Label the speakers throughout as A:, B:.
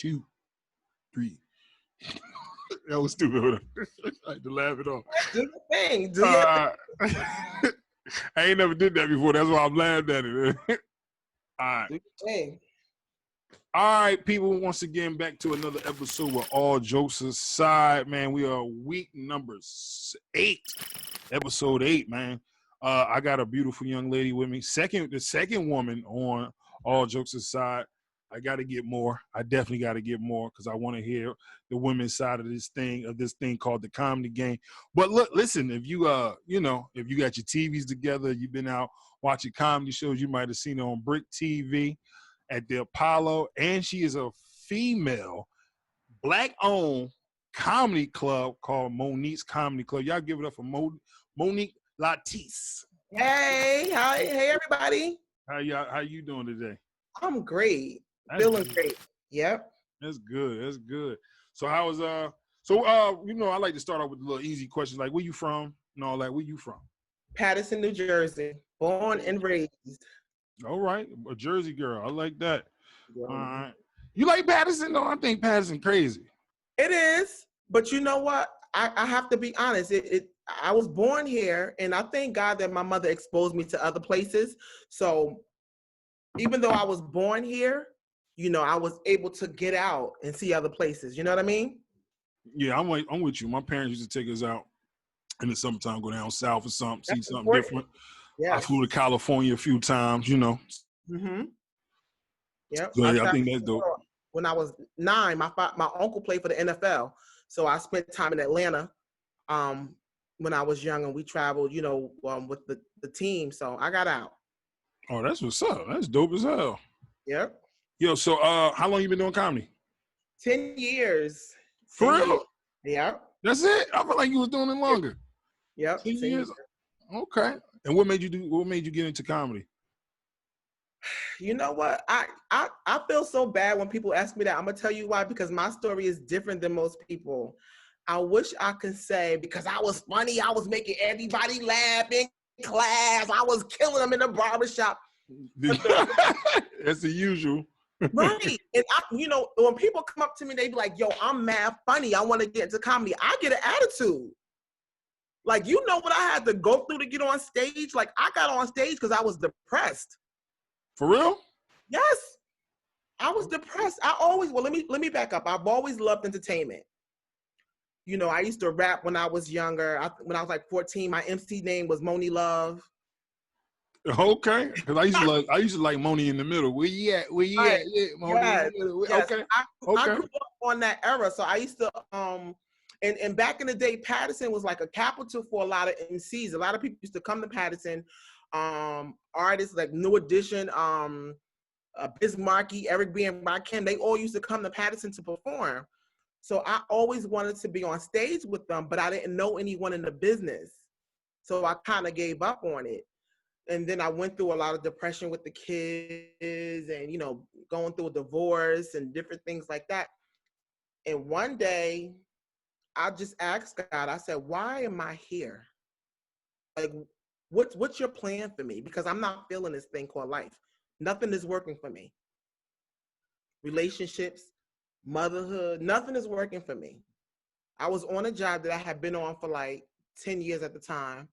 A: 2, 3. That was stupid. I had to laugh it off.
B: Do your thing. Do your
A: I ain't never did that before. That's why I'm laughing at it. All right.
B: Do your thing.
A: All right, people. Once again, back to another episode with All Jokes Aside, man. We are week number 8, episode 8, man. I got a beautiful young lady with me. The second woman on All Jokes Aside. I got to get more. I definitely got to get more because I want to hear the women's side of this thing called the comedy game. But look, listen, if you if you got your TVs together, you've been out watching comedy shows, you might have seen her on Brick TV at the Apollo, and she is a female, Black-owned comedy club called Monique's Comedy Club. Y'all give it up for Monique Latise.
B: Hey, hi, hey everybody.
A: How you doing today?
B: I'm great. Feeling great. Yep.
A: That's good. So how was I like to start off with a little easy questions like where you from and all that. Where you from?
B: Paterson, New Jersey. Born and raised.
A: All right. A Jersey girl. I like that.
B: Yeah.
A: All right. You like Paterson though? I think Paterson crazy.
B: It is, but you know what? I have to be honest. I was born here, and I thank God that my mother exposed me to other places. So even though I was born here, I was able to get out and see other places. You know what I mean?
A: Yeah, I'm with you. My parents used to take us out in the summertime, go down south or something, see something different.
B: Yeah.
A: I flew to California a few times,
B: Mm-hmm. Yep.
A: So I think that's dope.
B: When I was 9, my uncle played for the NFL, so I spent time in Atlanta when I was young, and we traveled, with the team. So I got out.
A: Oh, that's what's up. That's dope as hell.
B: Yep.
A: Yo, so how long you been doing comedy?
B: 10 years.
A: For real?
B: Yeah.
A: That's it? I feel like you was doing it longer.
B: Yep.
A: 10 years. Okay. And what made you get into comedy?
B: You know what? I feel so bad when people ask me that. I'm gonna tell you why, because my story is different than most people. I wish I could say because I was funny, I was making everybody laugh in class, I was killing them in the barbershop.
A: That's the usual.
B: Right. And when people come up to me, they be like, yo, I'm mad funny. I want to get into comedy. I get an attitude. Like, what I had to go through to get on stage? Like, I got on stage because I was depressed.
A: For real?
B: Yes. I was depressed. Let me back up. I've always loved entertainment. I used to rap when I was younger. When I was like 14, my MC name was Moni Love.
A: Okay, because I used to like Moni in the middle. Where you at? Where you at? Yeah, Moni in the middle.
B: Yes.
A: Okay.
B: I grew up on that era, so I used to and back in the day, Paterson was like a capital for a lot of MCs. A lot of people used to come to Paterson. Artists like New Edition, Bismarcky, Eric B. and Rakim, they all used to come to Paterson to perform. So I always wanted to be on stage with them, but I didn't know anyone in the business. So I kind of gave up on it. And then I went through a lot of depression with the kids and, going through a divorce and different things like that. And one day I just asked God, I said, why am I here? Like, what's your plan for me? Because I'm not feeling this thing called life. Nothing is working for me. Relationships, motherhood, nothing is working for me. I was on a job that I had been on for like 10 years at the time.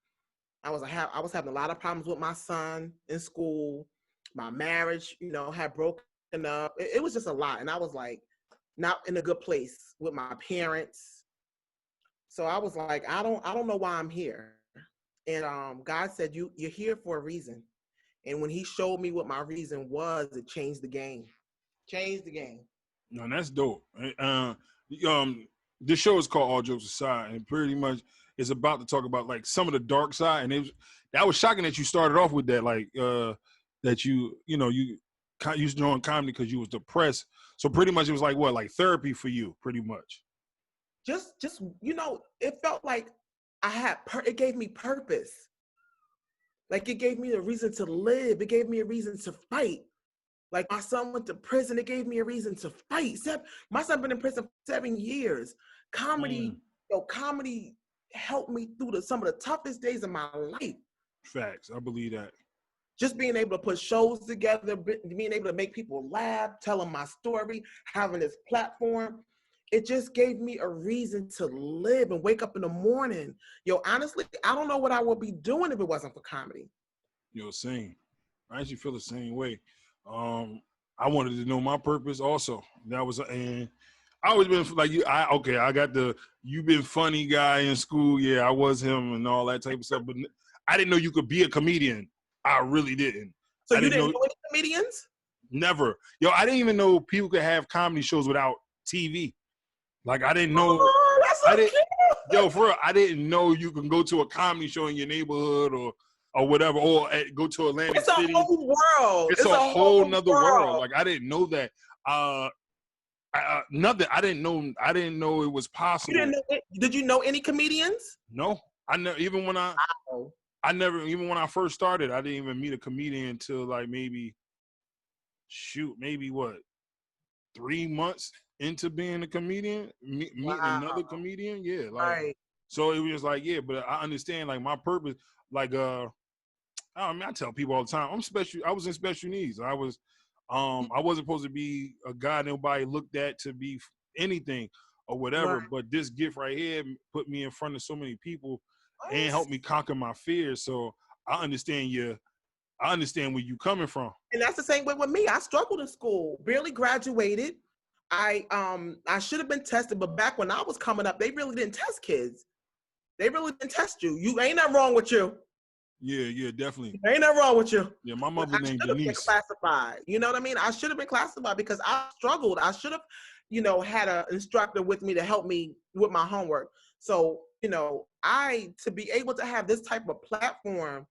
B: I was having a lot of problems with my son in school. My marriage, had broken up. It was just a lot. And I was like, not in a good place with my parents. So I was like, I don't know why I'm here. And God said, you're here for a reason. And when he showed me what my reason was, it changed the game. No,
A: that's dope. This show is called All Jokes Aside, and pretty much it's about to talk about like some of the dark side. And that was shocking that you started off with that, like that you used to doing comedy because you was depressed. So pretty much it was like what, like therapy for you, pretty much.
B: Just it felt like it gave me purpose. Like it gave me a reason to live. It gave me a reason to fight. Like my son went to prison. It gave me a reason to fight. My son been in prison for 7 years. Comedy helped me through some of the toughest days of my life.
A: Facts. I believe that.
B: just being able to put shows together, being able to make people laugh, telling my story, having this platform, it just gave me a reason to live and wake up in the morning. Yo, honestly, I don't know what I would be doing if it wasn't for comedy.
A: Yo, same. I actually feel the same way. I wanted to know my purpose also. That was, and I always been like you. I got the you been funny guy in school. Yeah, I was him and all that type of stuff. But I didn't know you could be a comedian. I really didn't.
B: So
A: I
B: you
A: didn't
B: didn't
A: know
B: know any comedians?
A: never. Yo, I didn't even know people could have comedy shows without TV. Like I didn't know.
B: Oh, that's so
A: I didn't.
B: cute.
A: Yo, for real, I didn't know you can go to a comedy show in your neighborhood or whatever, or go to Atlantic
B: It's a
A: City.
B: whole world.
A: It's a whole nother world. Like I didn't know that. Nothing. I didn't know it was possible.
B: You didn't know it? Did you know any comedians?
A: No, I never. Even when
B: Wow.
A: even when I first started, I didn't even meet a comedian until like maybe what 3 months into being a comedian, meeting another comedian. Yeah, like
B: Right.
A: so it was just like but I understand like my purpose. Like I tell people all the time, I'm special. I was in special needs. I wasn't supposed to be a guy nobody looked at to be anything or whatever.
B: Right.
A: But this gift right here put me in front of so many people
B: What?
A: and helped me conquer my fears. So I understand I understand where you coming from.
B: And that's the same way with me. I struggled in school, barely graduated. I should have been tested, but back when I was coming up, they really didn't test kids. They really didn't test you. You ain't nothing wrong with you.
A: Yeah, definitely.
B: Ain't nothing wrong with you.
A: Yeah, my mother named
B: I should have been
A: Denise.
B: classified. You know what I mean? I should have been classified because I struggled. I should have, had an instructor with me to help me with my homework. So, to be able to have this type of platform,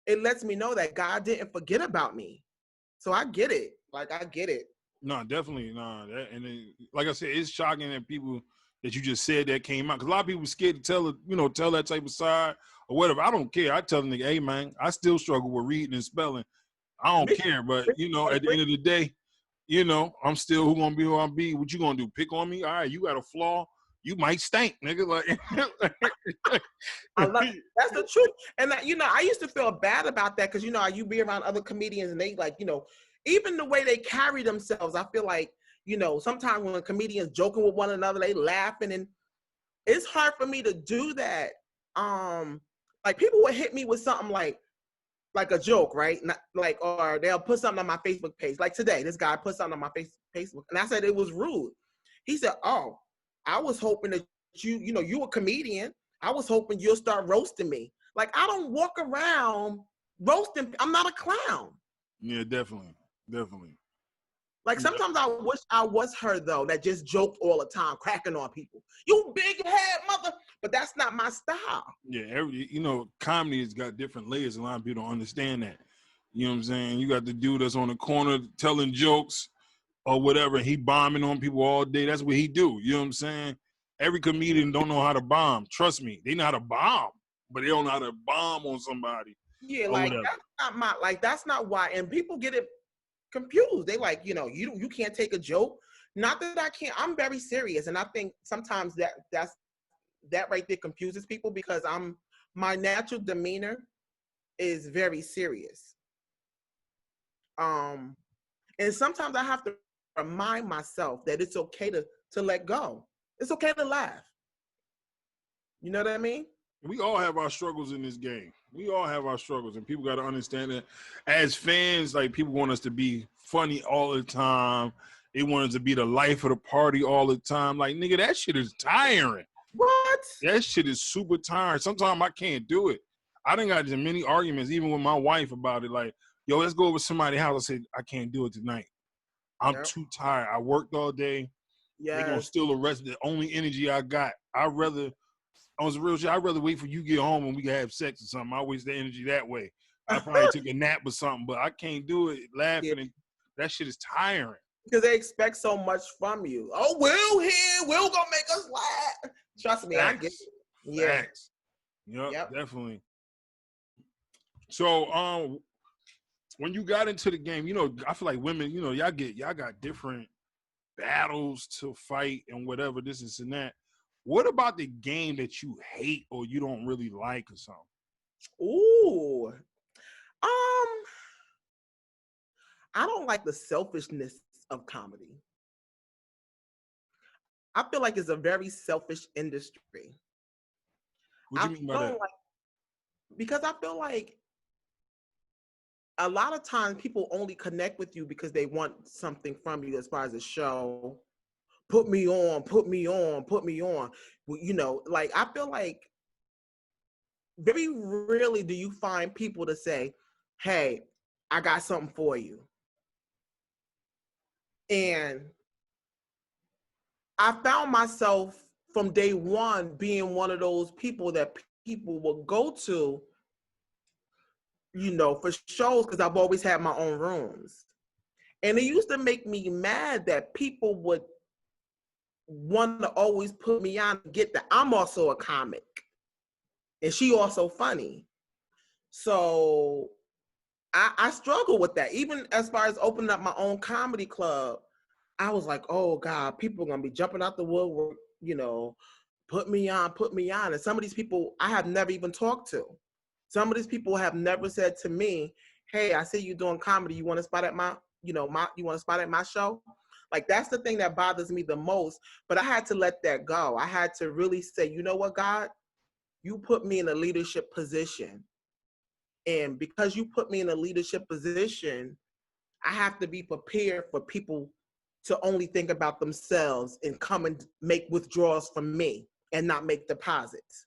B: it lets me know that God didn't forget about me. So I get it. Like, I get it.
A: No, definitely. No, like I said, it's shocking that people that you just said that came out. Because a lot of people scared to tell that type of side or whatever. I don't care. I tell them, hey, man, I still struggle with reading and spelling. I don't care. But, at the end of the day, I'm still who going to be who I'm be. What you going to do? Pick on me? All right, you got a flaw. You might stink, nigga. Like,
B: that's the truth. And, I used to feel bad about that because, you be around other comedians and they like, even the way they carry themselves, I feel like, sometimes when a comedian's joking with one another, they laughing, and it's hard for me to do that. Like people would hit me with something like a joke, right? Not, like, or they'll put something on my Facebook page. Like today, this guy put something on my Facebook, and I said it was rude. He said, "Oh, I was hoping that you a comedian. I was hoping you'll start roasting me. Like I don't walk around roasting. I'm not a clown."
A: Yeah, definitely.
B: Like sometimes I wish I was her though, that just joked all the time, cracking on people. You big head mother, but that's not my style.
A: Yeah, comedy has got different layers. A lot of people don't understand that. You know what I'm saying? You got the dude that's on the corner telling jokes or whatever, and he bombing on people all day. That's what he do. You know what I'm saying? Every comedian don't know how to bomb. Trust me, they know how to bomb, but they don't know how to bomb on somebody.
B: Yeah, like that's not why. And people get it confused. They like, you can't take a joke. Not that I can't. I'm very serious, and I think sometimes that right there confuses people because my natural demeanor is very serious. And sometimes I have to remind myself that it's okay to let go. It's okay to laugh. You know what I mean?
A: We all have our struggles in this game. We all have our struggles, and people got to understand that. As fans, like people want us to be funny all the time. They want us to be the life of the party all the time. Like, nigga, that shit is tiring.
B: What?
A: That shit is super tiring. Sometimes I can't do it. I done got many arguments, even with my wife, about it. Like, yo, let's go over to somebody's house. I said, I can't do it tonight. I'm too tired. I worked all day.
B: Yeah.
A: They're gonna steal the rest of the only energy I got. I'd rather wait for you to get home and we can have sex or something. I waste the energy that way. I probably took a nap or something, but I can't do it laughing. And that shit is tiring.
B: Because they expect so much from you. Oh, Will gonna make us laugh. Trust me, I get it. Yeah.
A: Yep, definitely. So when you got into the game, I feel like women, y'all got different battles to fight and whatever, this and that. What about the game that you hate or you don't really like or something?
B: Ooh. I don't like the selfishness of comedy. I feel like it's a very selfish industry.
A: What
B: I
A: you mean by
B: don't
A: that?
B: like because I feel like a lot of times people only connect with you because they want something from you as far as a show. Put me on, put me on, put me on. Well, you know, like I feel like very rarely do you find people to say, hey, I got something for you. And I found myself from day one being one of those people that people will go to, you know, for shows because I've always had my own rooms. And it used to make me mad that people would want to always put me on to get that I'm also a comic and she also funny. So I struggle with that. Even as far as opening up my own comedy club, I was like, oh God, people are gonna be jumping out the woodwork, you know, put me on, put me on. And some of these people I have never even talked to. Some of these people have never said to me, hey, I see you doing comedy. You want to spot at my, you know, you want to spot at my show? Like that's the thing that bothers me the most. But I had to let that go. I had to really say, you know what, God, you put me in a leadership position. And because you put me in a leadership position, I have to be prepared for people to only think about themselves and come and make withdrawals from me and not make deposits.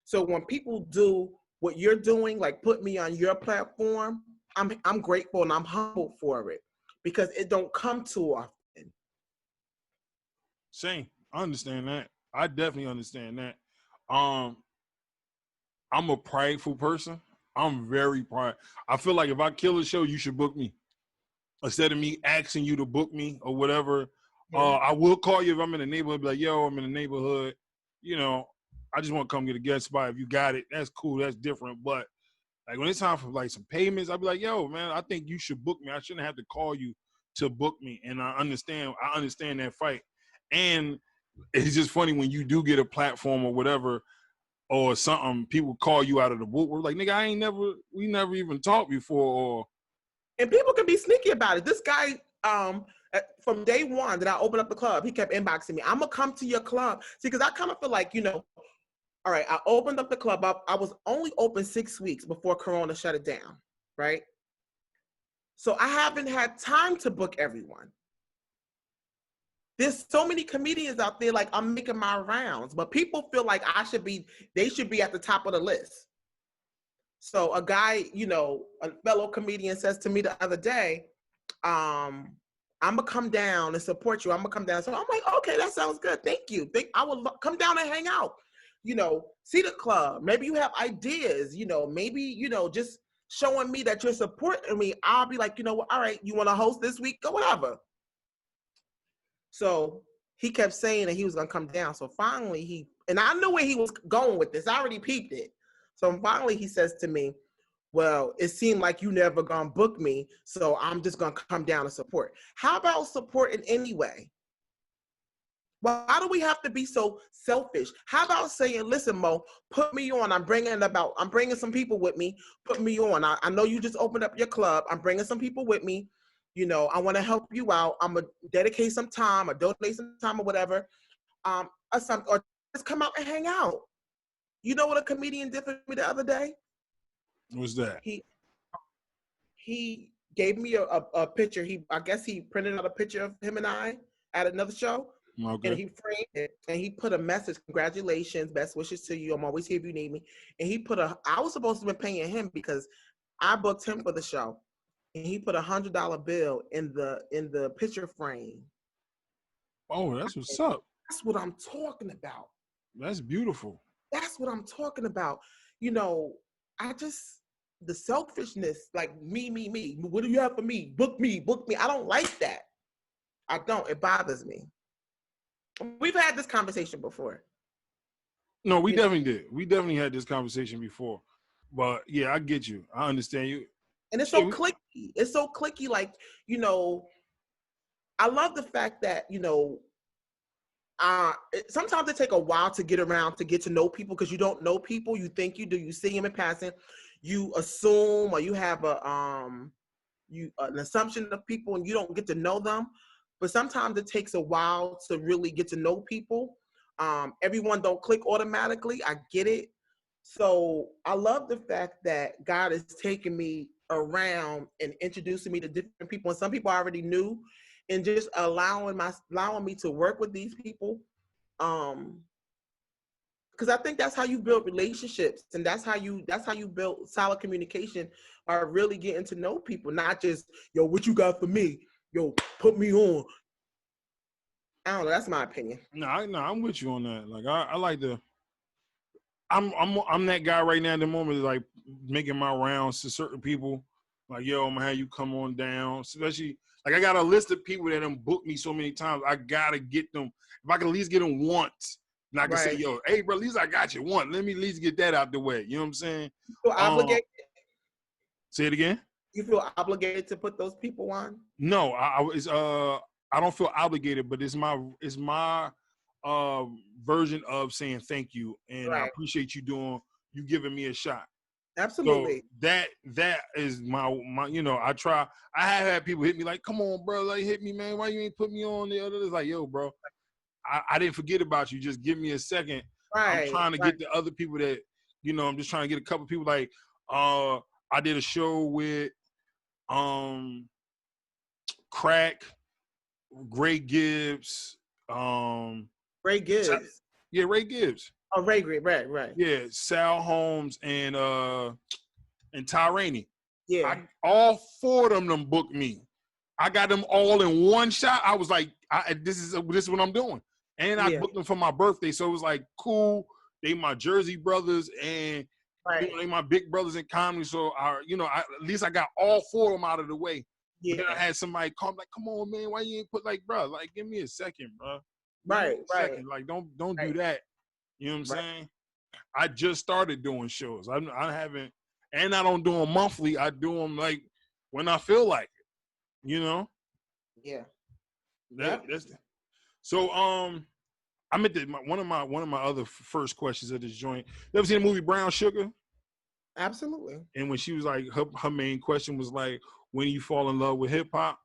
B: So when people do what you're doing, like put me on your platform, I'm grateful and I'm humbled for it because it don't come too often.
A: Same. I understand that. I definitely understand that. Um, I'm a prideful person. I'm very pride. I feel like if I kill a show, you should book me instead of me asking you to book me or whatever. I will call you if I'm in the neighborhood. Be like, yo, I'm in the neighborhood. You know, I just want to come get a guest spot. If you got it, that's cool. That's different. But like when it's time for like some payments, I'll be like, yo, man, I think you should book me. I shouldn't have to call you to book me. And I understand that fight. And it's just funny when you do get a platform or whatever or something, people call you out of the woodwork. Like, nigga, we never even talked before. Or
B: And people can be sneaky about it. This guy, from day one that I opened up the club, he kept inboxing me. I'm gonna come to your club. See, because I kind of feel like, you know, all right, I opened up the club up. I was only open 6 weeks before Corona shut it down, right? So I haven't had time to book everyone. There's so many comedians out there, like I'm making my rounds, but people feel like they should be at the top of the list. So a guy, you know, a fellow comedian says to me the other day, I'm gonna come down and support you. I'm gonna come down. So I'm like, okay, that sounds good. Thank you. I will come down and hang out. You know, see the club. Maybe you have ideas. You know, maybe just showing me that you're supporting me. I'll be like, you know what? All right, you want to host this week or whatever. So he kept saying that he was gonna come down. So finally, and I knew where he was going with this. I already peeped it. So finally, he says to me, well, it seemed like you never gonna book me, so I'm just gonna come down and support. How about support in any way? Why do we have to be so selfish? How about saying, listen, Mo, put me on. I'm bringing some people with me. Put me on. I know you just opened up your club. I'm bringing some people with me. You know, I want to help you out. I'm gonna dedicate some time or donate some time or whatever. Or just come out and hang out. You know what a comedian did for me the other day?
A: what's that?
B: He gave me a picture. I guess he printed out a picture of him and I at another show,
A: Okay.
B: and he framed it and he put a message: "Congratulations, best wishes to you. I'm always here if you need me." And he put I was supposed to be paying him because I booked him for the show, and he put $100 bill in the picture frame.
A: Oh, that's what's up.
B: That's what I'm talking about.
A: That's beautiful.
B: That's what I'm talking about. You know, the selfishness, like me. What do you have for me? Book me. I don't like that. I don't. It bothers me. We've had this conversation before.
A: No, we definitely did. We definitely had this conversation before. But yeah, I get you. I understand you.
B: And it's so clicky. It's so clicky. Like, you know, I love the fact that, you know, sometimes it take a while to get around to get to know people because you don't know people. You think you do. You see them in passing. You assume or you have an assumption of people and you don't get to know them. But sometimes it takes a while to really get to know people. Everyone don't click automatically. I get it. So I love the fact that God is taking me around and introducing me to different people. And some people I already knew, and just allowing me to work with these people. Because I think that's how you build relationships, and that's how you build solid communication, or really getting to know people, not just, yo, what you got for me? Yo, put me on. I don't know. That's my opinion.
A: No, I'm with you on that. Like I like to. I'm that guy right now at the moment, like making my rounds to certain people. Like, yo, I'm gonna have you come on down. Especially, like, I got a list of people that have booked me so many times. I gotta get them. If I can at least get them once, and I can say, yo, hey, bro, at least I got you once. Let me at least get that out the way. You know what I'm saying?
B: You feel obligated?
A: Say it again.
B: You feel obligated to put those people on?
A: No, I don't feel obligated, but it's my version of saying thank you, and I appreciate you giving me a shot.
B: Absolutely.
A: So that is my I have had people hit me like, come on, bro, like, hit me, man. Why you ain't put me on the other? It's like, yo, bro, I didn't forget about you. Just give me a second. I'm trying to get the other people that, I'm just trying to get a couple people. Like, I did a show with Crack, Ray Gibbs.
B: Ray Gibbs.
A: Yeah, Ray Gibbs.
B: Oh, Ray Gibbs, right.
A: Yeah, Sal Holmes and Ty Rainey.
B: Yeah.
A: All four of them booked me. I got them all in one shot. I was like, this is what I'm doing. And I booked them for my birthday. So it was like, cool. They my Jersey brothers, and they my big brothers in comedy. So at least I got all four of them out of the way. Yeah. But then I had somebody call me like, come on, man, why you ain't put, like, bro, like, give me a second, bro.
B: Right.
A: Like, don't do that. You know what I'm saying? I just started doing shows. I haven't, and I don't do them monthly. I do them like when I feel like it.
B: Yeah.
A: So I'm at one of my other first questions at this joint. You ever seen the movie Brown Sugar?
B: Absolutely.
A: And when she was like, her main question was like, when you fall in love with hip hop?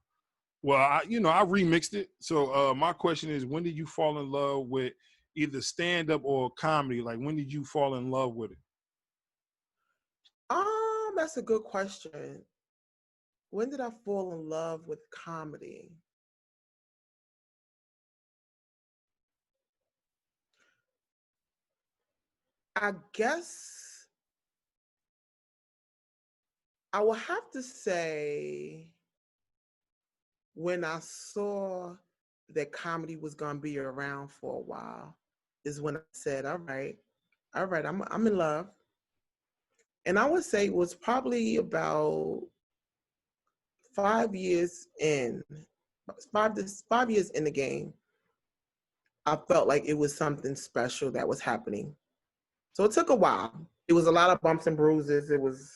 A: Well, I remixed it. So my question is, when did you fall in love with either stand up or comedy? Like, when did you fall in love with it?
B: That's a good question. When did I fall in love with comedy? I guess I will have to say when I saw that comedy was going to be around for a while is when I said, all right, I'm in love. And I would say it was probably about 5 years in, 5 years in the game. I felt like it was something special that was happening. So it took a while. It was a lot of bumps and bruises. It was,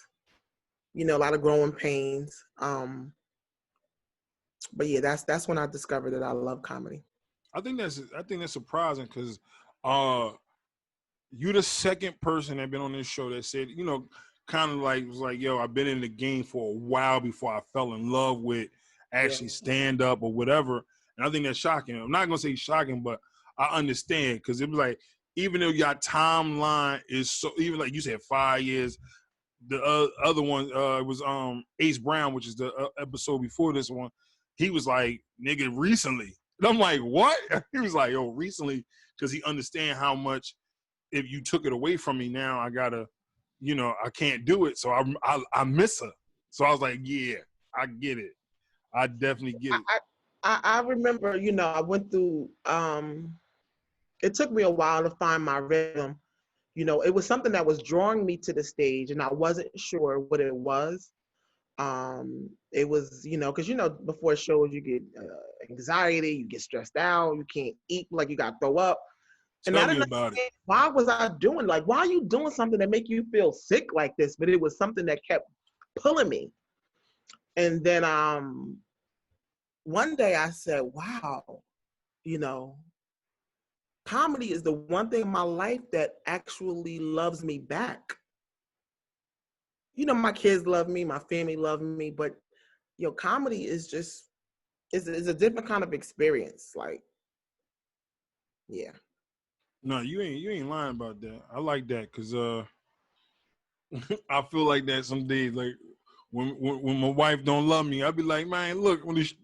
B: a lot of growing pains. But yeah, that's when I discovered that I love comedy.
A: I think that's surprising because you're the second person that been on this show that said, kind of like was like, yo, I've been in the game for a while before I fell in love with actually stand up or whatever. And I think that's shocking. I'm not gonna say shocking, but I understand because it was like, even though your timeline is so, even like you said, 5 years. The other one was Ace Brown, which is the episode before this one. He was like, nigga, recently. And I'm like, what? He was like, yo, recently, because he understand how much if you took it away from me now, I gotta, I can't do it. So I miss her. So I was like, yeah, I get it. I definitely get it.
B: I remember, I went through, it took me a while to find my rhythm. It was something that was drawing me to the stage, and I wasn't sure what it was. It was, because, before shows, you get anxiety, you get stressed out, you can't eat, like you got to throw up. And
A: Tell me about it.
B: Why was I doing, like, why are you doing something that make you feel sick like this? But it was something that kept pulling me. And then one day I said, wow, comedy is the one thing in my life that actually loves me back. My kids love me, my family love me, but comedy is just is a different kind of experience. Like, yeah.
A: No, you ain't lying about that. I like that because I feel like that some days. Like when my wife don't love me, I be like, man, look, when these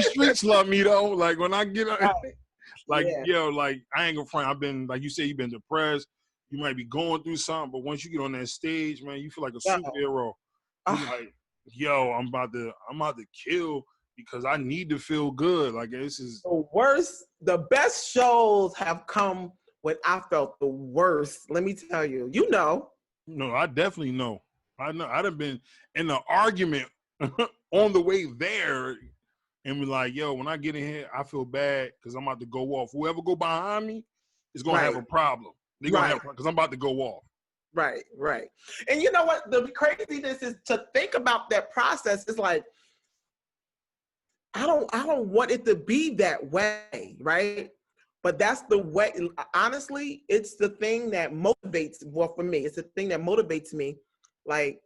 A: streets love me though. Like when I get
B: Right.
A: like
B: Yeah.
A: yo, like I ain't gonna front. I've been like you say, you've been depressed. You might be going through something, but once you get on that stage, man, you feel like a superhero. You
B: Ah,
A: like, yo, I'm about to kill because I need to feel good. Like this is
B: the best shows have come when I felt the worst. Let me tell you,
A: no, I definitely know. I know I'd have been in the argument on the way there and be like, yo, when I get in here, I feel bad because I'm about to go off. Whoever go behind me is gonna have
B: right,
A: a problem. They're gonna have because I'm about to go off.
B: right. And you know what? The craziness is to think about that process. Is like I don't want it to be that way, right? But that's the way. Honestly, it's the thing that motivates. Well, for me, it's the thing that motivates me. Like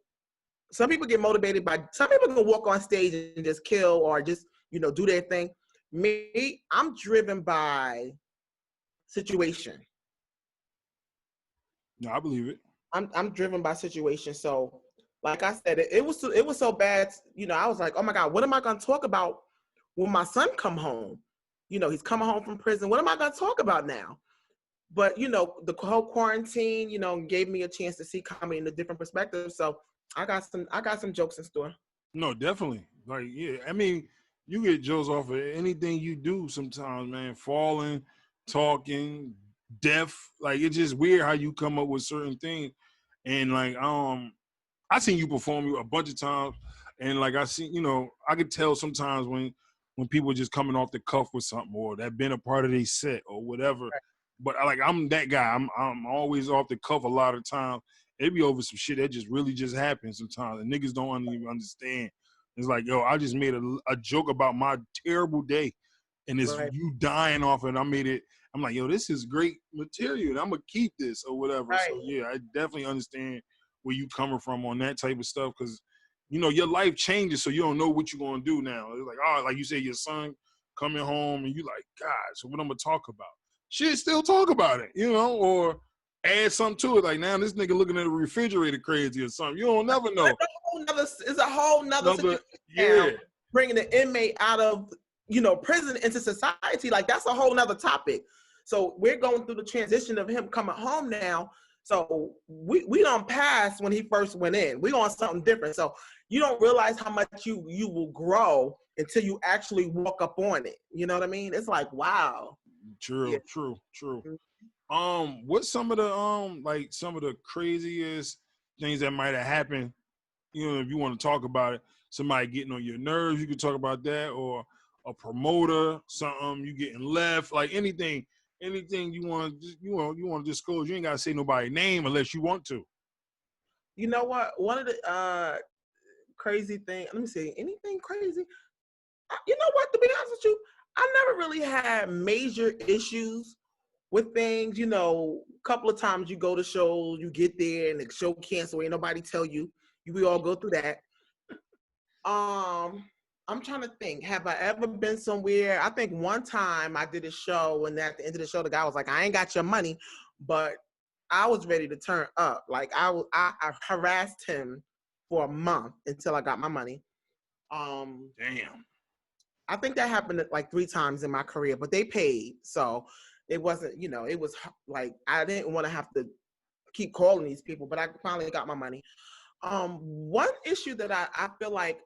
B: some people get motivated by. Some people can walk on stage and just kill or just do their thing. Me, I'm driven by situation.
A: No, I believe it.
B: I'm driven by situation. So, like I said, it was so bad. I was like, oh my God, what am I going to talk about when my son come home? He's coming home from prison. What am I going to talk about now? But the whole quarantine, gave me a chance to see comedy in a different perspective. So I got some jokes in store.
A: No, definitely. Like, yeah, I mean, you get jokes off of anything you do sometimes, man. Falling, talking, deaf. Like it's just weird how you come up with certain things. And like, I seen you perform a bunch of times, and like I see, I could tell sometimes when people are just coming off the cuff with something or that been a part of their set or whatever. But I'm that guy. I'm always off the cuff a lot of times. It be over some shit that just really just happens sometimes. And niggas don't even understand. It's like, yo, I just made a joke about my terrible day, and it's
B: Right.
A: you dying off it. I'm like, yo, this is great material. And I'm gonna keep this or whatever.
B: Right.
A: So yeah, I definitely understand where you coming from on that type of stuff because your life changes, so you don't know what you're gonna do now. It's like, oh, like you said, your son coming home and you like, God, so what I'm gonna talk about? Shit, still talk about it, or add something to it. Like now this nigga looking at the refrigerator crazy or something. You don't never know.
B: It's a whole nother situation
A: yeah.
B: now, bringing the inmate out of prison into society. Like that's a whole nother topic. So we're going through the transition of him coming home now. So we don't pass when he first went in. We on something different. So you don't realize how much you will grow until you actually walk up on it. You know what I mean? It's like, wow.
A: True. What's some of the craziest things that might have happened? If you want to talk about it, somebody getting on your nerves, you could talk about that, or a promoter, something you getting left, like anything you want to disclose. You ain't gotta say nobody's name unless you want to.
B: You know what? One of the crazy thing. Let me see. Anything crazy? You know what? To be honest with you, I never really had major issues with things. A couple of times you go to shows, you get there and the show cancel. Ain't nobody tell you. We all go through that. I'm trying to think. Have I ever been somewhere? I think one time I did a show, and at the end of the show, the guy was like, "I ain't got your money," but I was ready to turn up. Like I harassed him for a month until I got my money.
A: Damn.
B: I think that happened like 3 times in my career, but they paid, so it wasn't. It was like I didn't want to have to keep calling these people, but I finally got my money. One issue that I feel like,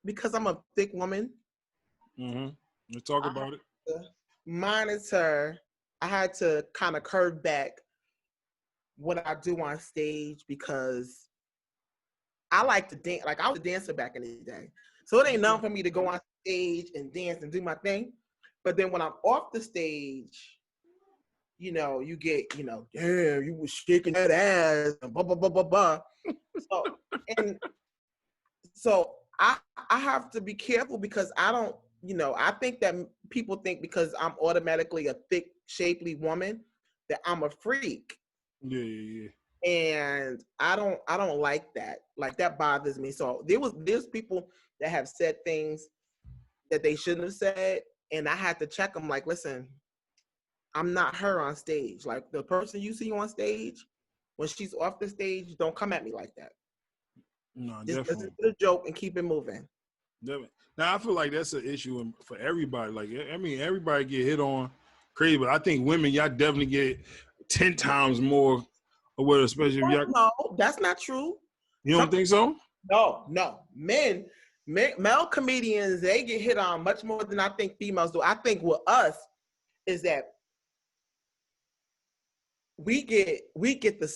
B: because I'm a thick woman,
A: Let's talk about it.
B: Monitor, I had to kind of curve back what I do on stage because I like to dance. Like I was a dancer back in the day, so it ain't nothing for me to go on stage and dance and do my thing. But then when I'm off the stage, you get, damn, you was shaking that ass and blah blah blah blah blah. So I have to be careful because I don't, I think that people think because I'm automatically a thick, shapely woman that I'm a freak.
A: Yeah.
B: And I don't like that. Like that bothers me. So there's people that have said things that they shouldn't have said, and I had to check them. Like, listen, I'm not her on stage. Like the person you see on stage, when she's off the stage, don't come at me like that.
A: No,
B: Just listen
A: definitely.
B: to the joke and keep it moving.
A: Definitely. Now I feel like that's an issue for everybody. Like I mean, everybody get hit on crazy, but I think women, y'all definitely get 10 times more of what, especially if y'all.
B: No, that's not true.
A: You don't think so?
B: No. Male comedians, they get hit on much more than I think females do. I think with us is that we get the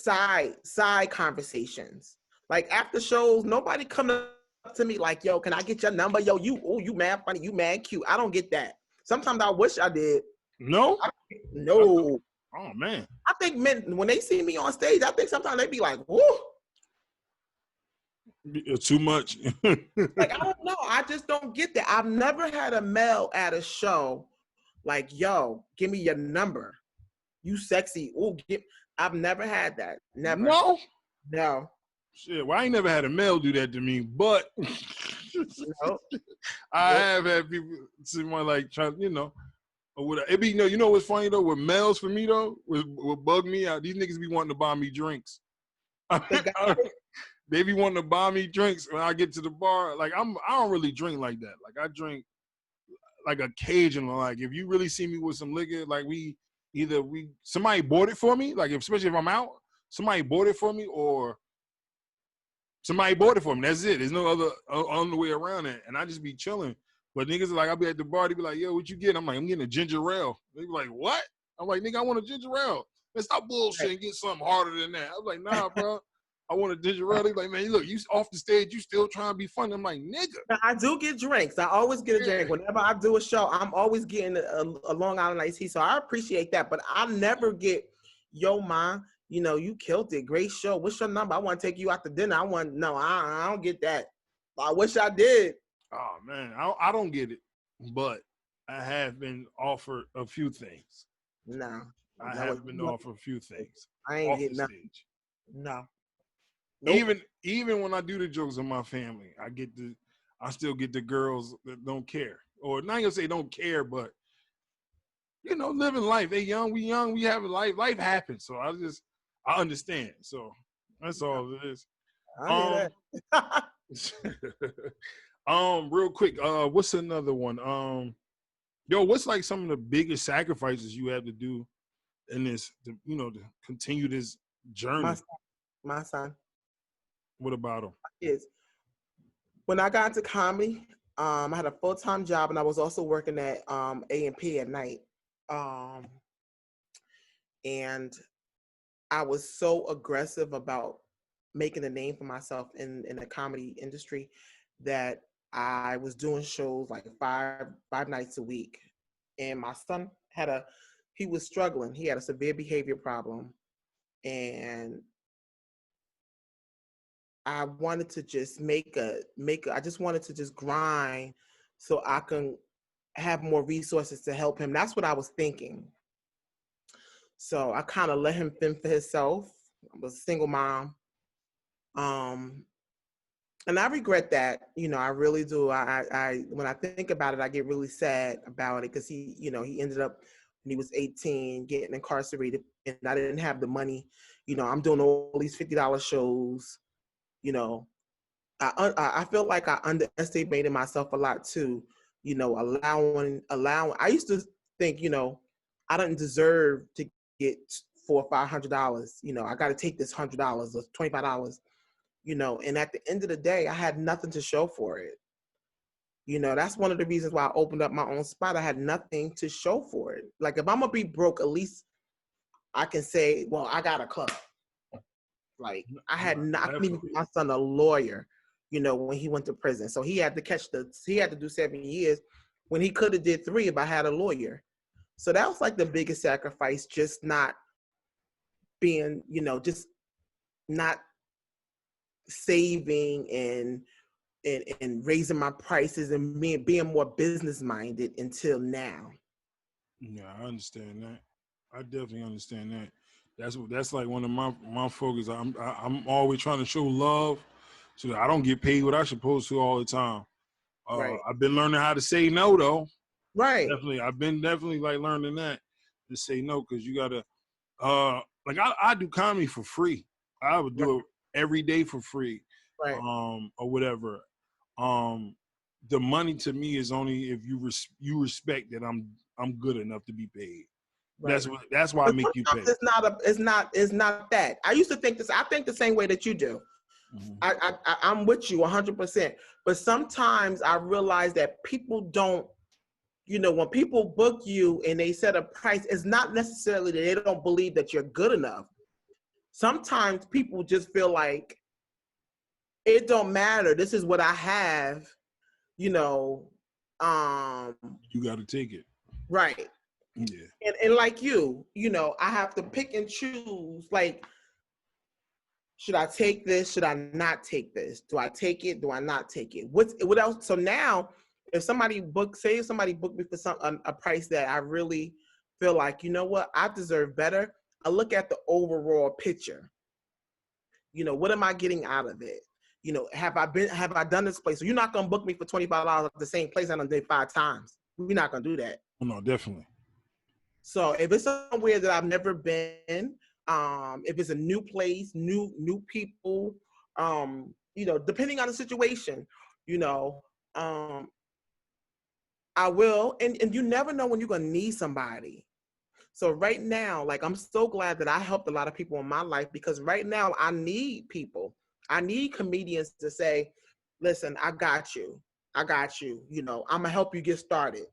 B: side conversations. Like after shows, nobody come up to me like, yo, can I get your number? Yo, you mad funny, you mad cute. I don't get that. Sometimes I wish I did.
A: No?
B: No.
A: Oh man.
B: I think men, when they see me on stage, I think sometimes they be like, whoo.
A: Too much.
B: Like, I don't know. I just don't get that. I've never had a male at a show like, yo, give me your number. You sexy. Ooh, I've never had that. Never. No.
A: Shit, well, I ain't never had a male do that to me, but
B: No.
A: I have had people someone like trying, or whatever. It be you know what's funny though? With males for me though, would bug me out. These niggas be wanting to buy me drinks. They be wanting to buy me drinks when I get to the bar. Like I don't really drink like that. Like I drink like occasionally. Like if you really see me with some liquor, like somebody bought it for me. Like especially if I'm out, somebody bought it for me or somebody bought it for me. That's it. There's no other way around it. And I just be chilling. But niggas are like, I'll be at the bar. They be like, yo, what you get? I'm like, I'm getting a ginger ale. They be like, what? I'm like, nigga, I want a ginger ale. Let's stop bullshit and get something harder than that. I was like, nah, bro. I want a ginger ale. They like, man, look, you off the stage, you still trying to be funny. I'm like, nigga.
B: I do get drinks. I always get a drink. Whenever I do a show, I'm always getting a Long Island iced tea. So I appreciate that. But I never get, yo, ma, you killed it. Great show. What's your number? I want to take you out to dinner. I don't get that. I wish I did.
A: Oh, man. I don't get it. But I have been offered a few things.
B: No.
A: I have been offered a few things.
B: I ain't getting nothing. No.
A: Nope. Even when I do the jokes on my family, I still get the girls that don't care. Or not gonna say don't care, but living life. They young, we have a life. Life happens. So I understand. So that's all it is.
B: I hear
A: that. Real quick, what's another one? What's like some of the biggest sacrifices you had to do in this, to continue this journey?
B: My son.
A: What about him?
B: When I got into comedy, I had a full-time job and I was also working at A&P at night. And I was so aggressive about making a name for myself in the comedy industry that I was doing shows like five nights a week. And my son he was struggling. He had a severe behavior problem. And I wanted to just I just wanted to just grind so I can have more resources to help him. That's what I was thinking. So I kind of let him fend for himself. I was a single mom. And I regret that, I really do. I when I think about it, I get really sad about it because he ended up when he was 18 getting incarcerated and I didn't have the money. I'm doing all these $50 shows. I feel like I underestimated myself a lot too. Allowing. I used to think, I didn't deserve to get $400 or $500. I got to take this $100 or $25. And at the end of the day, I had nothing to show for it. That's one of the reasons why I opened up my own spot. I had nothing to show for it. Like if I'm gonna be broke, at least I can say, well, I got a club. Like I couldn't even get my son a lawyer, when he went to prison. So he had to do 7 years when he could have did 3 if I had a lawyer. So that was like the biggest sacrifice, just not being, just not saving and raising my prices and being more business minded until now.
A: Yeah, I understand that. I definitely understand that. That's like one of my focus. I'm always trying to show love, so that I don't get paid what I supposed to all the time.
B: Right.
A: I've been learning how to say no though.
B: Right.
A: Definitely, I've been definitely like learning that to say no because you gotta. Like I do comedy for free. I would do it every day for free,
B: Right.
A: or whatever. The money to me is only if you respect that I'm good enough to be paid.
B: Right.
A: That's why I
B: But
A: make you pay.
B: sometimes it's not that. I used to think this. I think the same way that you do.
A: Mm-hmm.
B: I'm with you 100%. But sometimes I realize that people don't. When people book you and they set a price, it's not necessarily that they don't believe that you're good enough. Sometimes people just feel like it don't matter. This is what I have. You know,
A: You got to take it.
B: right.
A: Yeah.
B: And like I have to pick and choose. Like, should I take this? Should I not take this? Do I take it? Do I not take it? What else? So now, if somebody booked me for a price that I really feel like, you know what, I deserve better. I look at the overall picture. What am I getting out of it? Have I done this place? So you're not gonna book me for $25 at the same place I done did 5 times. We're not gonna do that.
A: Oh, no, definitely.
B: So if it's somewhere that I've never been, if it's a new place, new people, depending on the situation, I will. And you never know when you're gonna need somebody. So right now, like, I'm so glad that I helped a lot of people in my life, because right now I need people. I need comedians to say, listen, I got you. I'm gonna help you get started.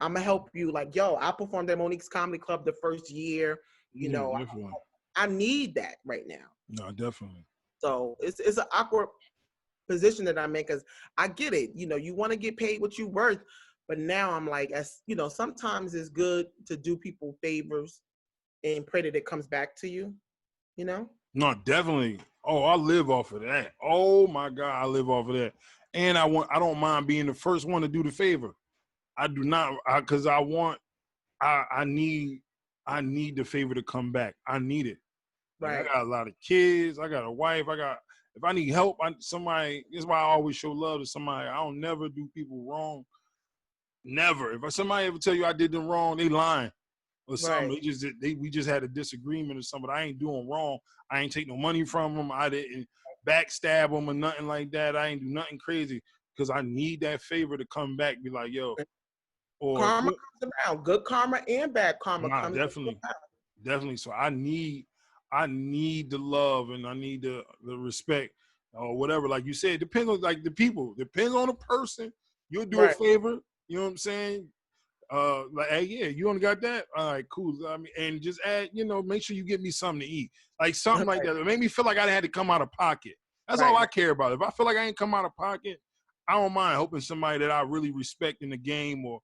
B: I'm gonna help you. Like, yo, I performed at Monique's Comedy Club the first year.
A: Yeah, definitely.
B: I need that right now.
A: No, definitely.
B: So it's an awkward position that I'm in, because I get it. You want to get paid what you worth, but now I'm like, sometimes it's good to do people favors and pray that it comes back to you.
A: No, definitely. Oh, I live off of that. Oh my God, I live off of that. And I don't mind being the first one to do the favor. I do not, because I need the favor to come back. I need it. Like,
B: Right.
A: I got a lot of kids. I got a wife. If I need help, somebody. This is why I always show love to somebody. I don't never do people wrong. Never. If somebody ever tell you I did them wrong, they lying or something.
B: Right.
A: We just had a disagreement or something. I ain't doing wrong. I ain't take no money from them. I didn't backstab them or nothing like that. I ain't do nothing crazy because I need that favor to come back. Be like, yo, or
B: Karma comes around. Good karma and bad karma comes
A: definitely,
B: around.
A: definitely. So I need the love and I need the respect or whatever. Like you said, it depends on like the people. Depends on the person. You'll do a
B: Right.
A: favor. You know what I'm saying? Like, hey, yeah, you only got that? All right, cool. I mean, and just add, make sure you get me something to eat. Like something like that. It made me feel like I had to come out of pocket. That's all I care about. If I feel like I ain't come out of pocket, I don't mind helping somebody that I really respect in the game or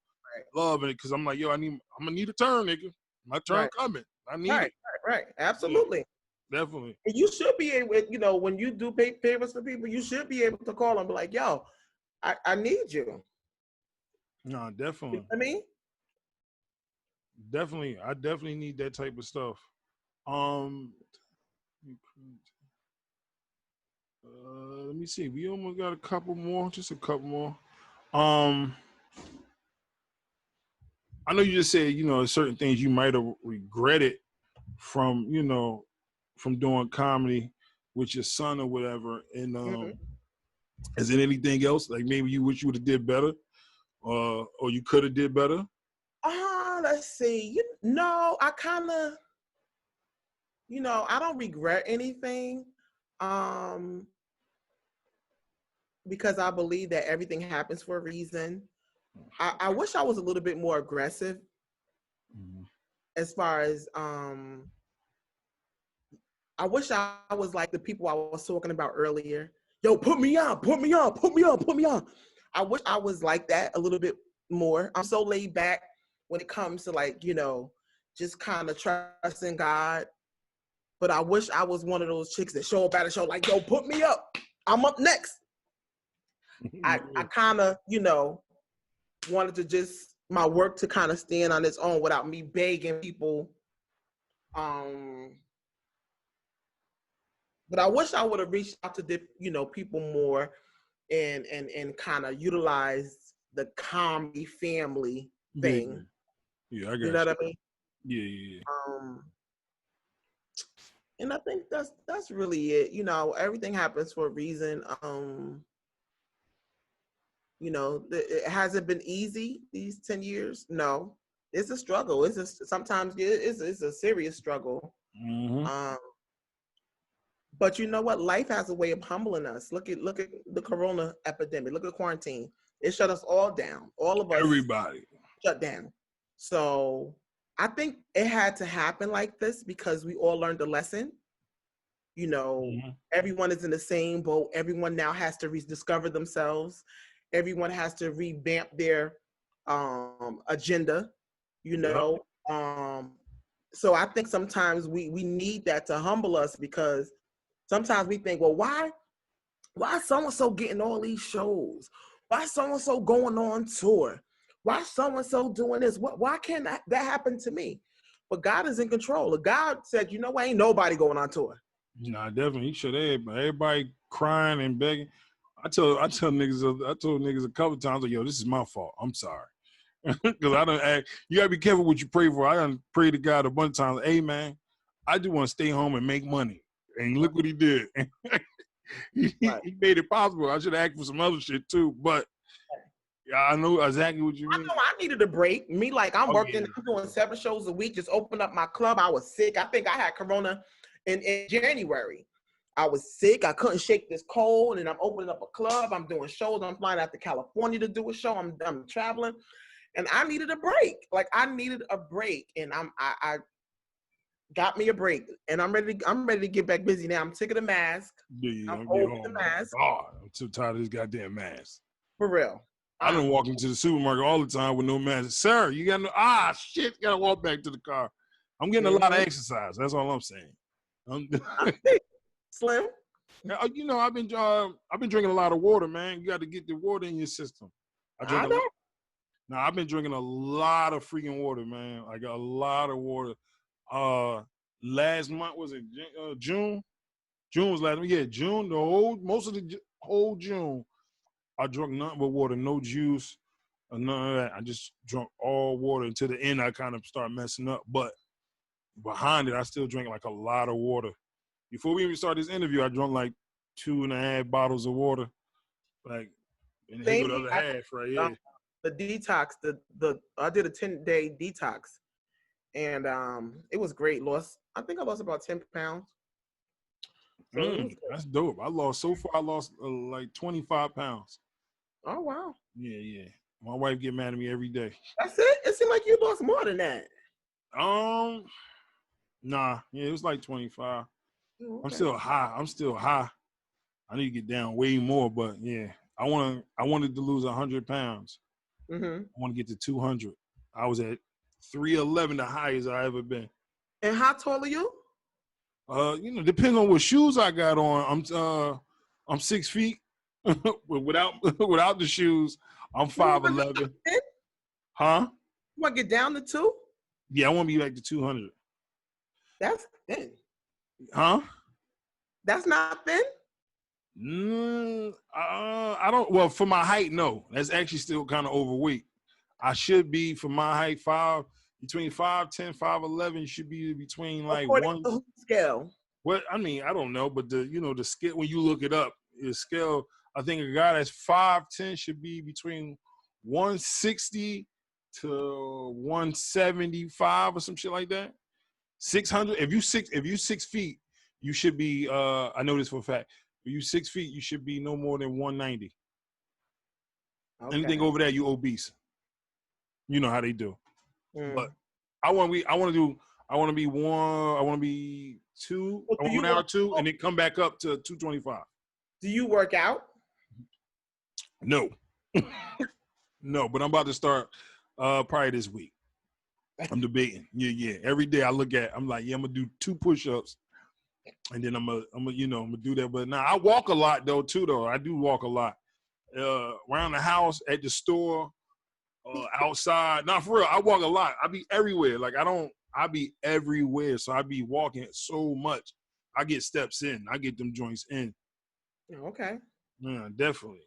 A: love it. Cause I'm like, yo, I'm gonna need a turn, nigga. My turn coming. I need it.
B: Right. Absolutely.
A: Yeah, definitely.
B: And you should be able, when you do pay favors for people, you should be able to call and be like, yo, I need you.
A: No, definitely.
B: You know what I mean?
A: Definitely. I definitely need that type of stuff. Let me see. We almost got a couple more. Just a couple more. I know you just said, certain things you might have regretted from, from doing comedy with your son or whatever. And is there anything else? Like maybe you wish you would have did better, or you could have did better?
B: Let's see. No, I kind of, I don't regret anything. Because I believe that everything happens for a reason. I wish I was a little bit more aggressive as far as I wish I was like the people I was talking about earlier. Yo, put me on. I wish I was like that a little bit more. I'm so laid back when it comes to like, just kind of trusting God. But I wish I was one of those chicks that show up at a show like, yo, put me up. I'm up next. I kind of, wanted to just my work to kind of stand on its own without me begging people But I wish I would have reached out to people more and kind of utilized the comedy family thing.
A: Yeah, I got
B: you know what I mean?
A: Yeah.
B: And I think that's really it. Everything happens for a reason. It hasn't been easy these 10 years. No, it's a struggle. Sometimes it's a serious struggle.
A: Mm-hmm.
B: But you know what? Life has a way of humbling us. Look at the corona epidemic. Look at quarantine. It shut us all down. All of us.
A: Everybody
B: shut down. So I think it had to happen like this because we all learned a lesson. Everyone is in the same boat. Everyone now has to rediscover themselves. Everyone has to revamp their agenda. So I think sometimes we need that to humble us, because sometimes we think, well, why so-and-so getting all these shows? Why so-and-so going on tour? Why so-and-so doing this? Why can't that happen to me? But God is in control. God said, you know what? Ain't nobody going on tour.
A: Nah, definitely. He should have. Everybody crying and begging. I told niggas a couple times, like, yo, this is my fault. I'm sorry. Because I don't act. You gotta be careful what you pray for. I done prayed to God a bunch of times. Hey man, I do want to stay home and make money. And look what he did. he made it possible. I should have asked for some other shit too. But yeah, I know exactly what you mean.
B: I know I needed a break. Me, like, I'm working, I'm doing 7 shows a week, just opened up my club. I was sick. I think I had corona in January. I was sick. I couldn't shake this cold, and I'm opening up a club. I'm doing shows. I'm flying out to California to do a show. I'm traveling, and I needed a break. Like, I needed a break, and I got me a break, and I'm ready to get back busy now. I'm sick of the mask. I'm over the mask.
A: God, I'm too tired of this goddamn mask.
B: For real.
A: I don't walk into the supermarket all the time with no mask. Sir, you got no shit. Gotta walk back to the car. I'm getting a lot of exercise. That's all I'm saying.
B: Slim.
A: I've been drinking a lot of water, man. You got to get the water in your system.
B: I know.
A: Now I've been drinking a lot of freaking water, man. I got a lot of water. Last month was it June? June was last month. Yeah, June. Most of the whole June, I drank nothing but water, no juice, or none of that. I just drank all water. Until the end, I kind of started messing up. But behind it, I still drank like a lot of water. Before we even started this interview, I drank like 2.5 bottles of water. Like, and here go the other half right here.
B: The detox, I did a 10-day detox, and it was great. I think I lost about 10 pounds. So
A: that's dope. I lost like 25 pounds.
B: Oh wow.
A: Yeah. My wife get mad at me every day.
B: That's it? It seemed like you lost more than that.
A: Nah. Yeah, it was like 25.
B: Okay.
A: I'm still high. I need to get down way more, but yeah. I wanted to lose 100 pounds.
B: Mm-hmm.
A: I want to get to 200. I was at 311, the highest I ever been.
B: And how tall are you?
A: Depending on what shoes I got on, I'm 6 feet. without the shoes, I'm 5'11". Huh?
B: You want to get down to 2?
A: Yeah, I want to be back to 200.
B: That's thin.
A: Huh?
B: That's not thin?
A: I don't. Well, for my height, no. That's actually still kind of overweight. I should be, for my height, between 5'10", 5'11". You should be between like
B: according to scale.
A: Well, I mean, I don't know, but the scale, when you look it up, the scale, I think a guy that's 5'10" should be between 160 to 175 or some shit like that. 600. If you 6 feet, you should be. I know this for a fact. If you 6 feet, you should be no more than 190. Okay. Anything over that, you obese. You know how they do. But I want to be 2. I want 1 hour 2, and then come back up to 225.
B: Do you work out?
A: No. No, but I'm about to start probably this week. I'm debating. Yeah. Every day I'm like, I'm gonna do 2 push-ups, and then I'm gonna do that. But now I walk a lot though too. I do walk a lot around the house, at the store, outside. Not for real. I walk a lot. I be everywhere. Like I be everywhere. So I be walking so much. I get steps in. I get them joints in.
B: Okay.
A: Yeah, definitely.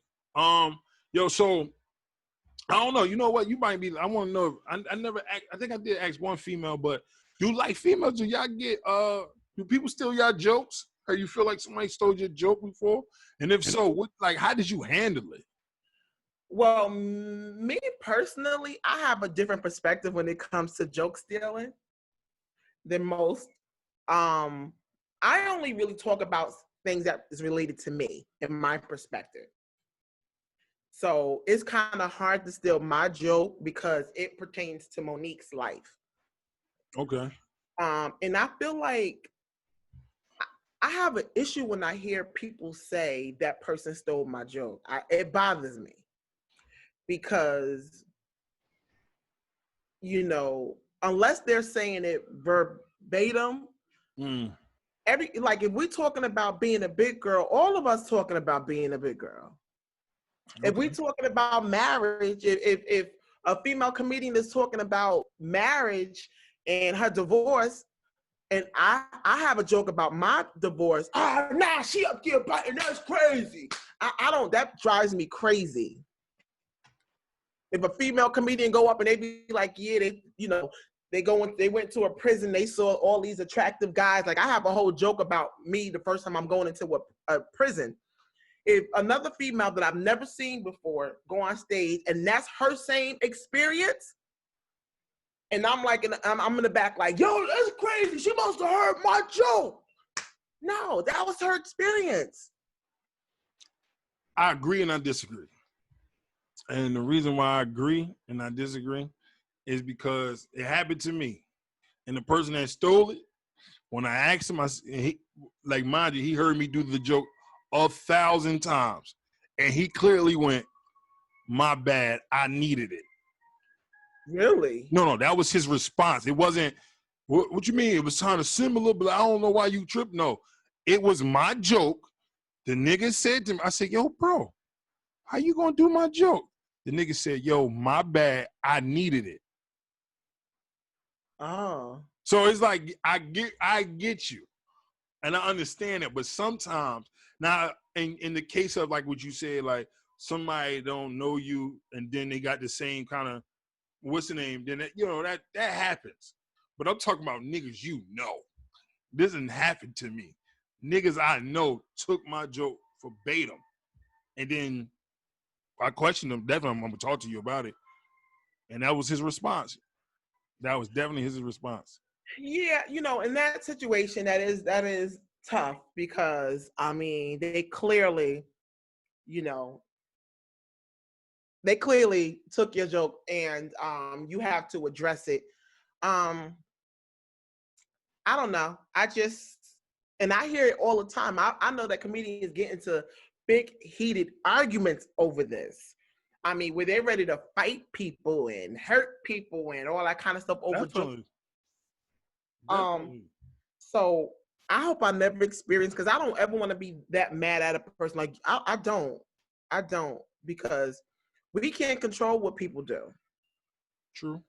A: Yo, so I don't know. You know what? You might be. I want to know. I never. I think I did ask one female, but do like females? Do y'all get? Do people steal y'all jokes? Or you feel like somebody stole your joke before? And if so, what? Like, how did you handle it?
B: Well, me personally, I have a different perspective when it comes to joke stealing than most. I only really talk about things that is related to me in my perspective. So it's kind of hard to steal my joke because it pertains to Monique's life.
A: Okay.
B: And I feel like I have an issue when I hear people say that person stole my joke. It bothers me because, you know, unless they're saying it verbatim, if we're talking about being a big girl, all of us talking about being a big girl. Okay. If we're talking about marriage, if a female comedian is talking about marriage and her divorce, and I have a joke about my divorce. Nah, she up here biting. That's crazy. I don't. That drives me crazy. If a female comedian go up and they be like, yeah, they went to a prison. They saw all these attractive guys. Like I have a whole joke about me the first time I'm going into a prison. If another female that I've never seen before go on stage and that's her same experience, and I'm like, I'm in the back like, yo, that's crazy. She must have heard my joke. No, that was her experience.
A: I agree and I disagree. And the reason why I agree and I disagree is because it happened to me. And the person that stole it, when I asked him, mind you, he heard me do the joke 1,000 times. And he clearly went, my bad, I needed it.
B: Really?
A: No, that was his response. It wasn't, what you mean? It was kind of similar, but I don't know why you tripped. No, it was my joke. The nigga said to me, I said, yo, bro, how you gonna do my joke? The nigga said, yo, my bad, I needed it.
B: Oh.
A: So it's like, I get you. And I understand it, but sometimes, now, in the case of like what you said, like somebody don't know you and then they got the same kind of, what's the name? Then that happens. But I'm talking about niggas you know. This didn't happen to me. Niggas I know took my joke verbatim. And then I questioned him. Definitely, I'm going to talk to you about it. And that was his response. That was definitely his response.
B: Yeah, in that situation, that is tough because, I mean, they clearly took your joke and you have to address it. I don't know. And I hear it all the time. I know that comedians get into big heated arguments over this. I mean, where they're ready to fight people and hurt people and all that kind of stuff over jokes. So I hope I never experience, because I don't ever want to be that mad at a person. Like I don't, because we can't control what people do.
A: True.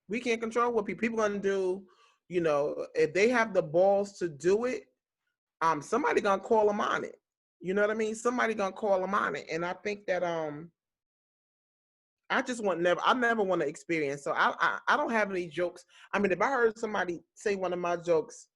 B: We can't control what people are gonna do. If they have the balls to do it, somebody gonna call them on it. You know what I mean? Somebody gonna call them on it. And I think that I never want to experience. So I don't have any jokes. I mean, if I heard somebody say one of my jokes,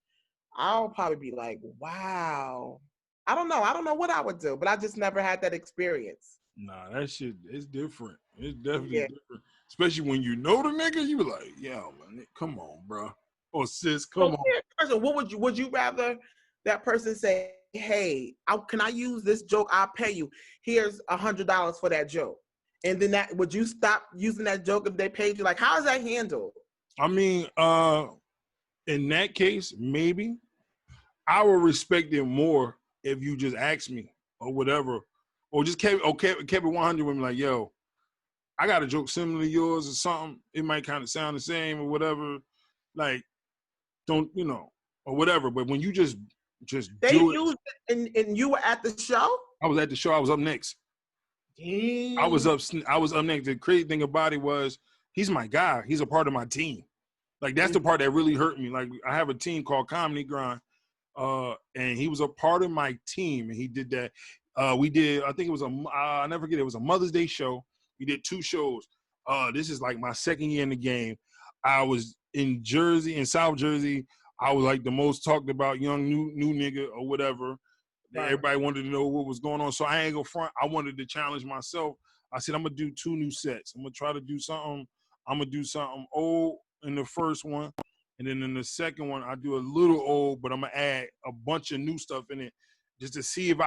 B: I'll probably be like, wow. I don't know what I would do, but I just never had that experience.
A: Nah, that shit is different. It's definitely different. Especially when you know the nigga, you be like, yo, man, come on, bro. Or sis, come on.
B: What would you rather that person say, hey, can I use this joke? I'll pay you. Here's $100 for that joke. And then would you stop using that joke if they paid you? Like, how is that handled?
A: I mean, in that case, maybe I would respect it more if you just asked me or whatever, or just kept it 100 with me, like, yo, I got a joke similar to yours or something. It might kind of sound the same or whatever. Like, don't, or whatever. But when you just
B: they used it and you were at the show?
A: I was at the show. I was up next.
B: Dang.
A: I was up next. The crazy thing about it was he's my guy. He's a part of my team. Like, that's the part that really hurt me. Like, I have a team called Comedy Grind, and he was a part of my team, and he did that. We did, I think it was I never forget, it was a Mother's Day show. We did 2 shows. This is like my second year in the game. I was in Jersey, in South Jersey. I was like the most talked about young new nigga or whatever.
B: Right.
A: Everybody wanted to know what was going on. So I ain't go front. I wanted to challenge myself. I said, I'm gonna do 2 new sets. I'm gonna try to do something. I'm gonna do something old in the first one. And then in the second one, I do a little old, but I'm gonna add a bunch of new stuff in it just to see if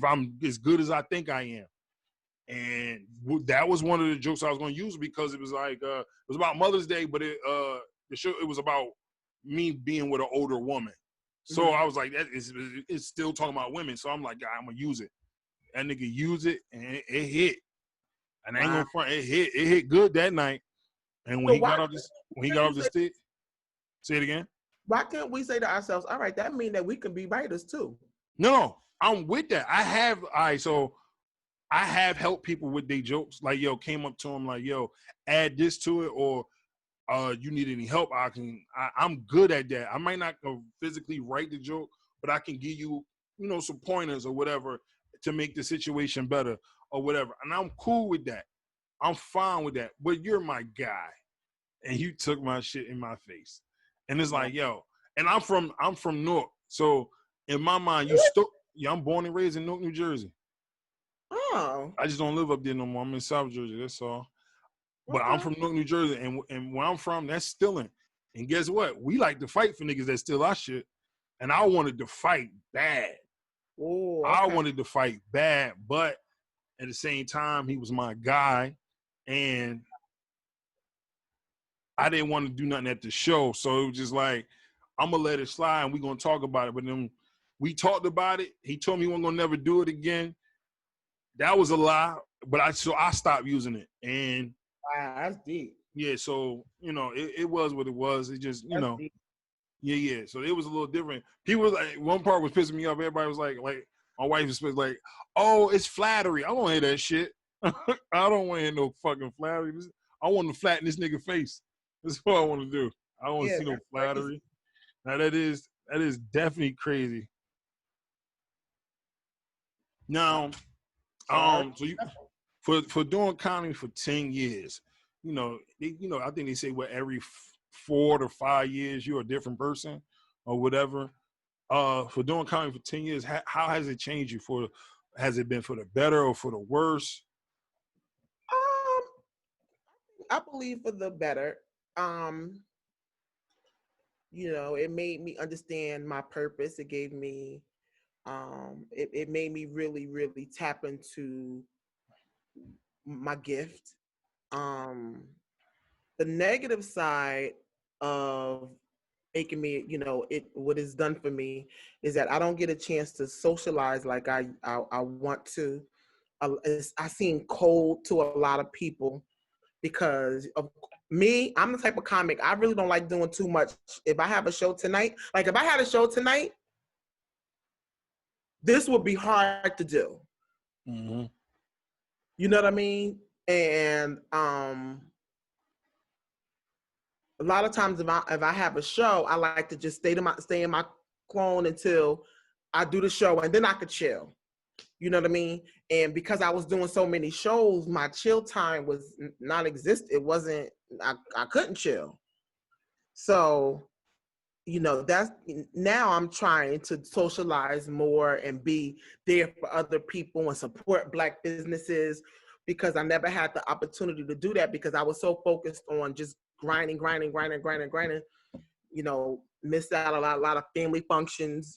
A: I'm as good as I think I am. And that was one of the jokes I was gonna use because it was like it was about Mother's Day, but the show, it was about me being with an older woman. So I was like, it's still talking about women. So I'm like, I'm gonna use it. That nigga used it, and it hit. And I ain't gonna front, it hit good that night. And when he got off the stage, say it again.
B: Why can't we say to ourselves, all right, that means that we can be writers too?
A: No, I'm with that. So I have helped people with their jokes. Like, yo, came up to them like, yo, add this to it, or you need any help? I'm good at that. I might not go physically write the joke, but I can give you, some pointers or whatever to make the situation better or whatever. And I'm cool with that. I'm fine with that. But you're my guy, and you took my shit in my face. And it's like, yo, and I'm from Newark. So in my mind, I'm born and raised in Newark, New Jersey.
B: Oh.
A: I just don't live up there no more. I'm in South Jersey, that's all. But I'm from Newark, New Jersey, and where I'm from, that's stealing. And guess what? We like to fight for niggas that steal our shit. And I wanted to fight bad.
B: Ooh, okay.
A: I wanted to fight bad, but at the same time, he was my guy. And I didn't want to do nothing at the show. So it was just like, I'm going to let it slide and we're going to talk about it. But then we talked about it. He told me he wasn't going to never do it again. That was a lie. But I stopped using it. And
B: wow, that's deep.
A: Yeah, so, it was what it was. It just, yeah. So it was a little different. People, like, one part was pissing me off. Everybody was like, my wife was like, oh, it's flattery. I don't want to hear that shit. I don't want to hear no fucking flattery. I want to flatten this nigga face. That's what I want to do. I don't want to see no flattery. Now that is definitely crazy. Now, so you for doing comedy for 10 years, I think they say every 4 to 5 years you're a different person or whatever. For doing comedy for 10 years, how has it changed you? Has it been for the better or for the worse?
B: I believe for the better. It made me understand my purpose. It gave me, it made me really, really tap into my gift. The negative side of making me, what it's done for me is that I don't get a chance to socialize like I want to. I seem cold to a lot of people because of me. I'm the type of comic, I really don't like doing too much. If I have a show tonight, like if I had a show tonight, this would be hard to do.
A: Mm-hmm.
B: You know what I mean? And a lot of times if I have a show, I like to just stay in my clone until I do the show, and then I could chill. You know what I mean? And because I was doing so many shows, my chill time was non-existent. It wasn't, I couldn't chill. So, that's, now I'm trying to socialize more and be there for other people and support Black businesses, because I never had the opportunity to do that because I was so focused on just grinding, missed out a lot of family functions,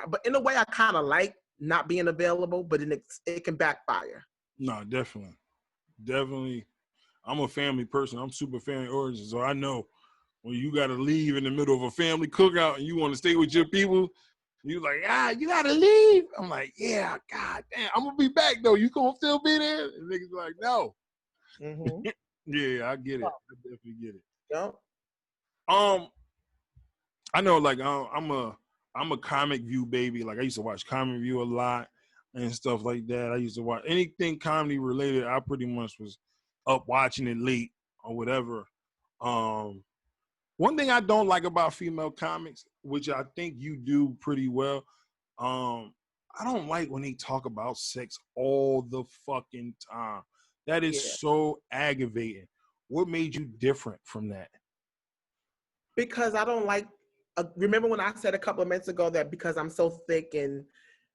B: but in a way I kind of like not being available, but it can backfire.
A: No, definitely. I'm a family person. I'm super family oriented, so I know when you got to leave in the middle of a family cookout and you want to stay with your people, you like, you got to leave. I'm like, yeah, god damn, I'm gonna be back though. You gonna still be there? And niggas like, no.
B: Mm-hmm.
A: Yeah, I get it. I definitely get it.
B: Yep.
A: I know, like, I'm a Comic View baby. Like, I used to watch Comic View a lot and stuff like that. I used to watch anything comedy related. I pretty much was up watching it late or whatever. One thing I don't like about female comics, which I think you do pretty well, I don't like when they talk about sex all the fucking time. That is
B: Yeah.
A: so aggravating. What made you different from that?
B: Because I don't like, remember when I said a couple of minutes ago that because I'm so thick and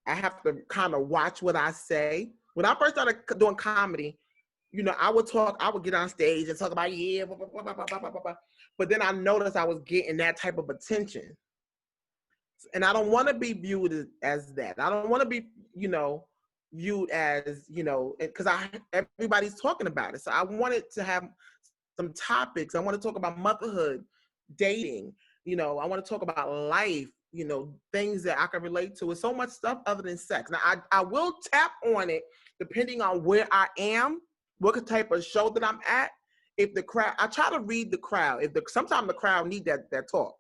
B: I have to kind of watch what I say. When I first started doing comedy, you know, I would get on stage and talk about, yeah, blah, blah, blah, blah, blah, blah, blah, blah. But then I noticed I was getting that type of attention. And I don't want to be viewed as that. I don't want to be, you know, viewed as, you know, because everybody's talking about it. So I wanted to have some topics. I want to talk about motherhood, dating, you know, I want to talk about life, you know, things that I can relate to. It's so much stuff other than sex. Now, I will tap on it depending on where I am, what type of show that I'm at. If the crowd, I try to read the crowd. Sometimes the crowd need that talk.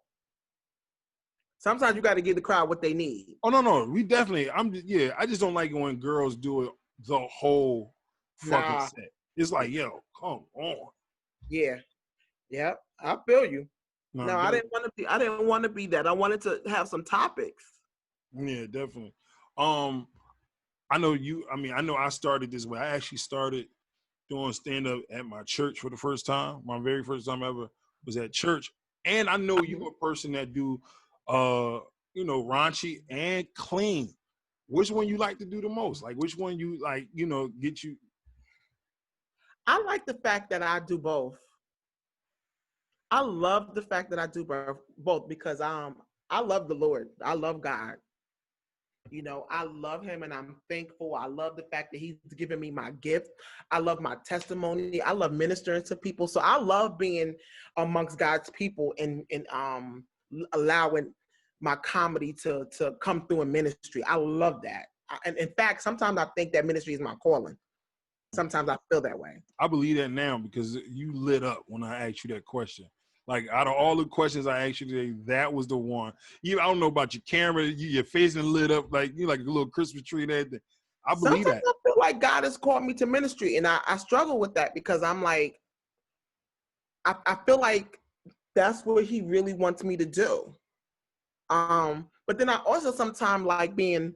B: Sometimes you got to give the crowd what they need.
A: Oh no, we definitely. I just don't like when girls do it the whole fucking set. It's like, yo, come on.
B: Yeah, yeah, I feel you.
A: No,
B: No, I didn't want to be. I didn't want to be that. I wanted to have some topics.
A: Yeah, definitely. I know you. I mean, I know I started this way. I actually started doing stand up at my church for the first time. My very first time ever was at church, and I know you're a person that do, you know, raunchy and clean. Which one you like to do the most? Like, which one you like? You know, get you.
B: I like the fact that I do both. I love the fact that I do both because I love the Lord. I love God. You know, I love him and I'm thankful. I love the fact that he's given me my gift. I love my testimony. I love ministering to people. So I love being amongst God's people and allowing my comedy to come through in ministry. I love that. And in fact, sometimes I think that ministry is my calling. Sometimes I feel that way.
A: I believe that now because you lit up when I asked you that question. Like, out of all the questions I asked you today, that was the one. I don't know about your camera, your face is lit up like you like a little Christmas tree and everything. I believe
B: Sometimes
A: that.
B: I feel like God has called me to ministry, and I struggle with that because I'm like, I feel like that's what he really wants me to do. But then I also sometimes like being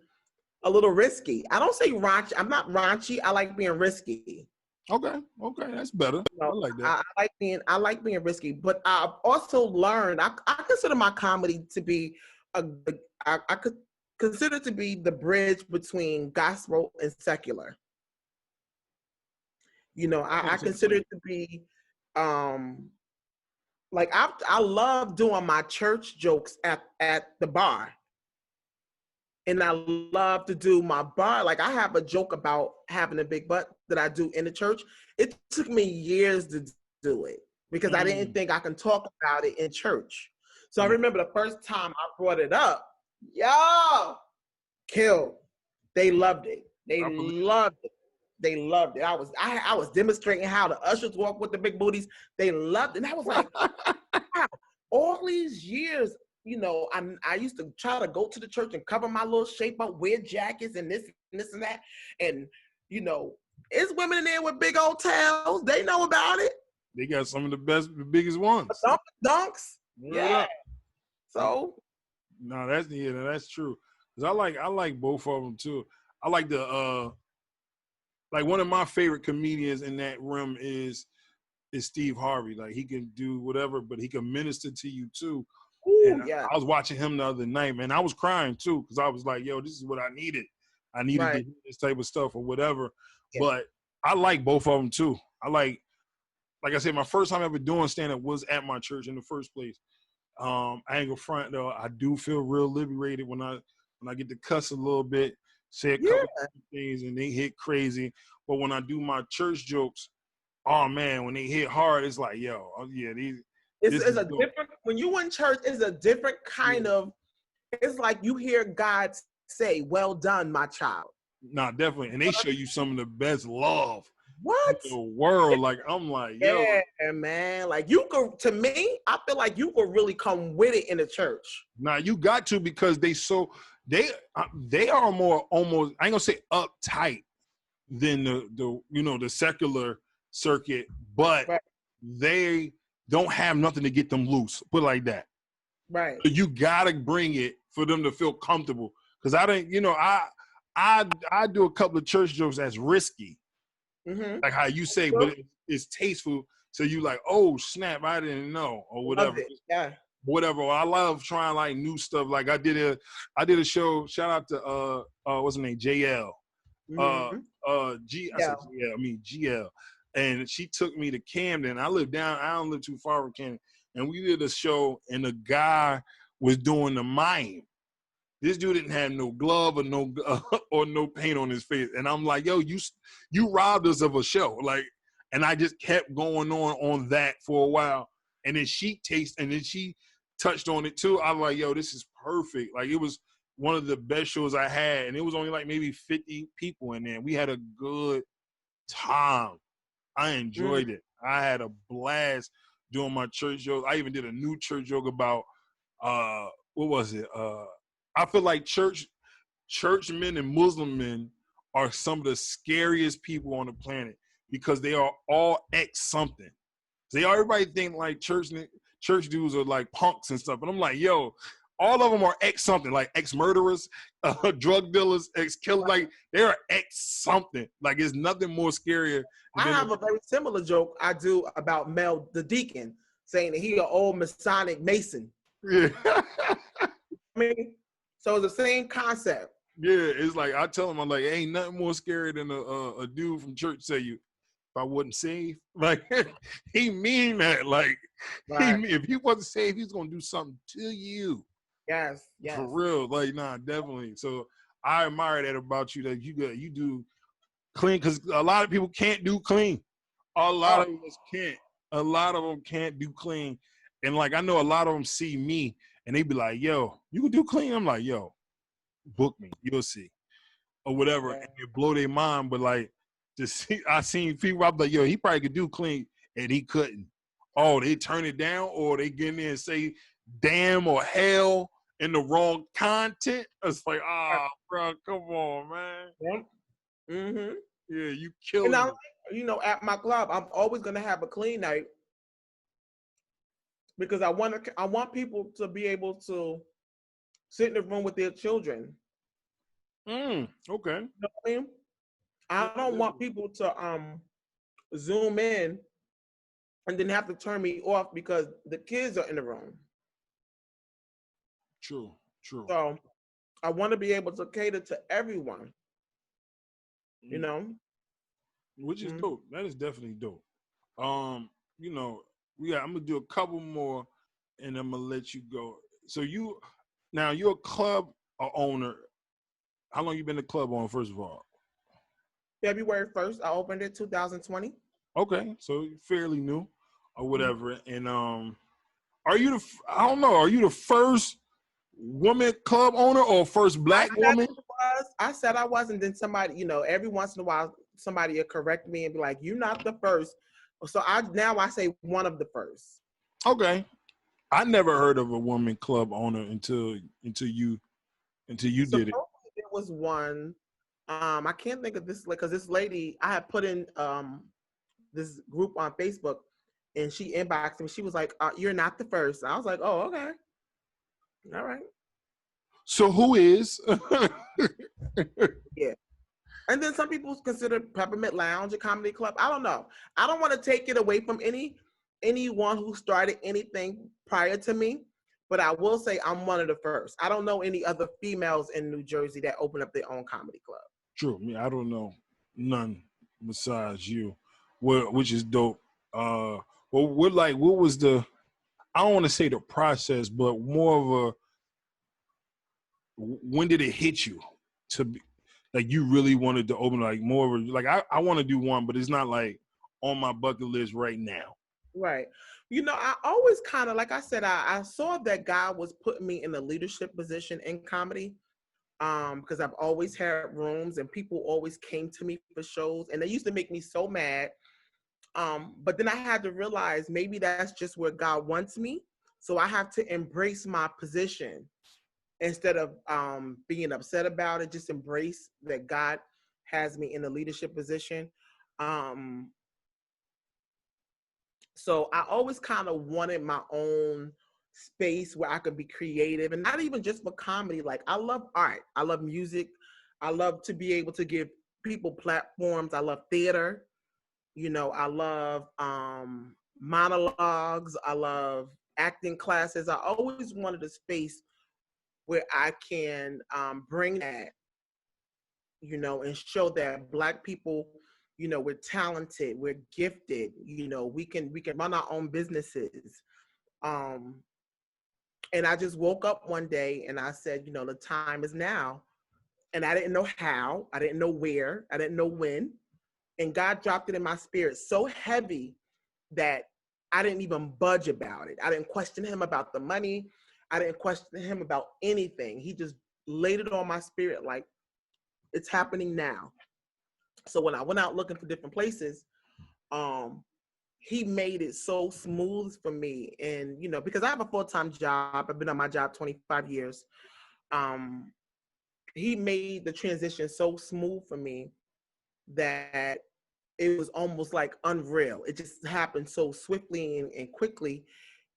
B: a little risky. I don't say raunchy. I'm not raunchy. I like being risky.
A: Okay, that's better.
B: You know,
A: I like that.
B: I like being risky, but I've also learned. I consider my comedy to be I could consider to be the bridge between gospel and secular. You know, I consider it to be like I love doing my church jokes at the bar. And I love to do my bar. Like I have a joke about having a big butt that I do in the church. It took me years to do it because I didn't think I can talk about it in church. So I remember the first time I brought it up, yo, killed. They loved it. They loved it. They loved it. I was demonstrating how the ushers walk with the big booties. They loved it. And I was like, wow, all these years, you know, I used to try to go to the church and cover my little shape up, wear jackets and this and that. And, you know, it's women in there with big old tails. They know about it.
A: They got some of the biggest ones.
B: Dunks. Yeah. So.
A: No, that's true. Cause I like both of them too. I like like one of my favorite comedians in that realm is Steve Harvey. Like he can do whatever, but he can minister to you too.
B: Ooh, yeah.
A: I was watching him the other night, man. I was crying too because I was like, "Yo, this is what I needed. I needed to hear this type of stuff or whatever." Yeah. But I like both of them too. I like I said, my first time ever doing stand-up was at my church in the first place. I ain't gonna front though. I do feel real liberated when I get to cuss a little bit, say a couple of things, and they hit crazy. But when I do my church jokes, oh man, when they hit hard, it's like, yo, yeah, these.
B: It's a different, when you in church, it's a different kind of, it's like you hear God say, well done, my child.
A: Nah, definitely. And they show you some of the best love
B: in
A: the world. Like, I'm like, yo.
B: Yeah, man. Like you could, to me, I feel like you could really come with it in the church.
A: Nah, you got to, because they are more almost, I ain't gonna say uptight than the secular circuit, but they don't have nothing to get them loose. Put it like that.
B: Right.
A: So you gotta bring it for them to feel comfortable. Because I didn't, I do a couple of church jokes that's risky, like how you say, but it's tasteful. So you like, oh snap, I didn't know, or whatever.
B: Love it. Yeah.
A: Whatever. I love trying like new stuff. Like I did a show. Shout out to what's her name, JL.
B: Mm-hmm.
A: I said GL. I mean GL. And she took me to Camden. I don't live too far from Camden. And we did a show, and the guy was doing the mime. This dude didn't have no glove or no paint on his face. And I'm like, yo, you robbed us of a show. Like, and I just kept going on that for a while. And then she touched on it too. I was like, yo, this is perfect. Like, it was one of the best shows I had. And it was only like maybe 50 people in there. We had a good time. I enjoyed it. I had a blast doing my church joke. I even did a new church joke about, what was it? I feel like churchmen and Muslim men are some of the scariest people on the planet because they are all ex something. Everybody think like church dudes are like punks and stuff, but I'm like, yo, all of them are ex something, like ex murderers, drug dealers, ex killers. Like they are ex something. Like it's nothing more scarier.
B: I have a very similar joke I do about Mel the deacon, saying that he an old Masonic Mason.
A: Yeah.
B: I mean, so it's the same concept.
A: Yeah, it's like I tell him, I'm like, ain't nothing more scary than a dude from church say you, if I wasn't saved. Like he mean that. Like
B: Right.
A: if he wasn't saved, he's gonna do something to you.
B: Yes.
A: For real. Like, nah, definitely. So I admire that about you, that you do clean, because a lot of people can't do clean. A lot of us can't. A lot of them can't do clean. And like I know a lot of them see me and they be like, yo, you can do clean? I'm like, yo, book me, you'll see. Or whatever.
B: Yeah.
A: And it blow their mind, but like I seen people, I'm like, yo, he probably could do clean, and he couldn't. Oh, they turn it down, or they get in there and say damn or hell in the wrong content. It's like, bro, come on, man.
B: Yeah. Mm-hmm.
A: Yeah, you killed it.
B: At my club, I'm always gonna have a clean night because I want people to be able to sit in the room with their children.
A: Okay.
B: You know what I mean? I don't want people to zoom in and then have to turn me off because the kids are in the room.
A: True.
B: So I want to be able to cater to everyone. You know?
A: Which is dope. That is definitely dope. I'm gonna do a couple more and I'm gonna let you go. So you're a club owner. How long you been a club owner, first of all?
B: February 1st, I opened it 2020.
A: Okay, so fairly new or whatever. And are you the first woman club owner or first black woman?
B: I said I wasn't. Then somebody, every once in a while, somebody will correct me and be like, "You're not the first." So I say one of the first.
A: Okay, I never heard of a woman club owner until you did it.
B: There was one. I can't think of this because this lady I had put in this group on Facebook, and she inboxed me. She was like, "You're not the first." I was like, "Oh, okay, all right."
A: So who is?
B: Yeah. And then some people consider Peppermint Lounge a comedy club. I don't know. I don't want to take it away from anyone who started anything prior to me, but I will say I'm one of the first. I don't know any other females in New Jersey that open up their own comedy club.
A: True. I don't know none besides you, which is dope. What was the? I don't want to say the process, but more of a. When did it hit you to be like you really wanted to open like more of a, like I want to do one, but it's not like on my bucket list right now.
B: Right. I always kind of, like I said, I saw that God was putting me in a leadership position in comedy. Because I've always had rooms and people always came to me for shows and they used to make me so mad. But then I had to realize maybe that's just where God wants me. So I have to embrace my position instead of being upset about it. Just embrace that God has me in a leadership position. So I always kind of wanted my own space where I could be creative, and not even just for comedy. Like, I love art, I love music, I love to be able to give people platforms. I love theater, I love monologues, I love acting classes. I always wanted a space where I can bring that, and show that Black people, we're talented, we're gifted, we can run our own businesses. Um, and I just woke up one day and I said, the time is now. And I didn't know how, I didn't know where, I didn't know when. And God dropped it in my spirit so heavy that I didn't even budge about it. I didn't question him about the money. I didn't question him about anything. He just laid it on my spirit like, it's happening now. So when I went out looking for different places, he made it so smooth for me. And, because I have a full-time job, I've been on my job 25 years. He made the transition so smooth for me that it was almost like unreal. It just happened so swiftly and quickly,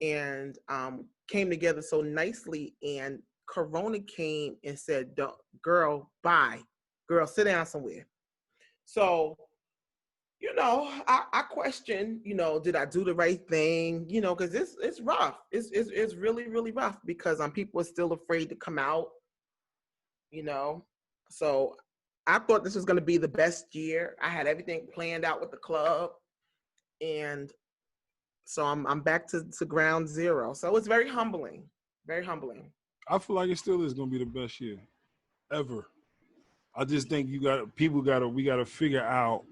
B: and came together so nicely. And Corona came and said, girl, bye. Girl, sit down somewhere. So, I question, did I do the right thing? Because it's rough. It's really, really rough because people are still afraid to come out, you know. So I thought this was going to be the best year. I had everything planned out with the club, and so I'm back to ground zero. So it's very humbling, very humbling.
A: I feel like it still is gonna be the best year ever. I just think we gotta figure out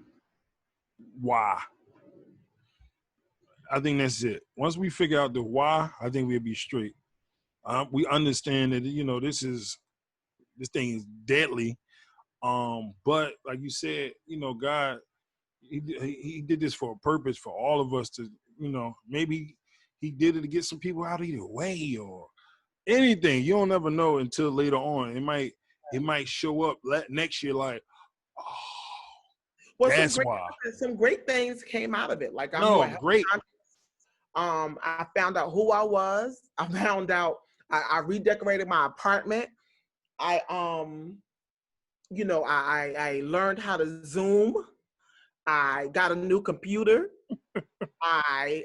A: why. I think that's it. Once we figure out the why, I think we'll be straight. We understand that this thing is deadly. But like you said, God, he did this for a purpose for all of us to, maybe he did it to get some people out of the way or anything. You don't ever know until later on. It might show up next year like, oh,
B: Well,
A: that's why.
B: some great things came out of it. Like, I'm
A: No,
B: more
A: great.
B: I found out who I was. I found out I redecorated my apartment. I I learned how to Zoom. I got a new computer. I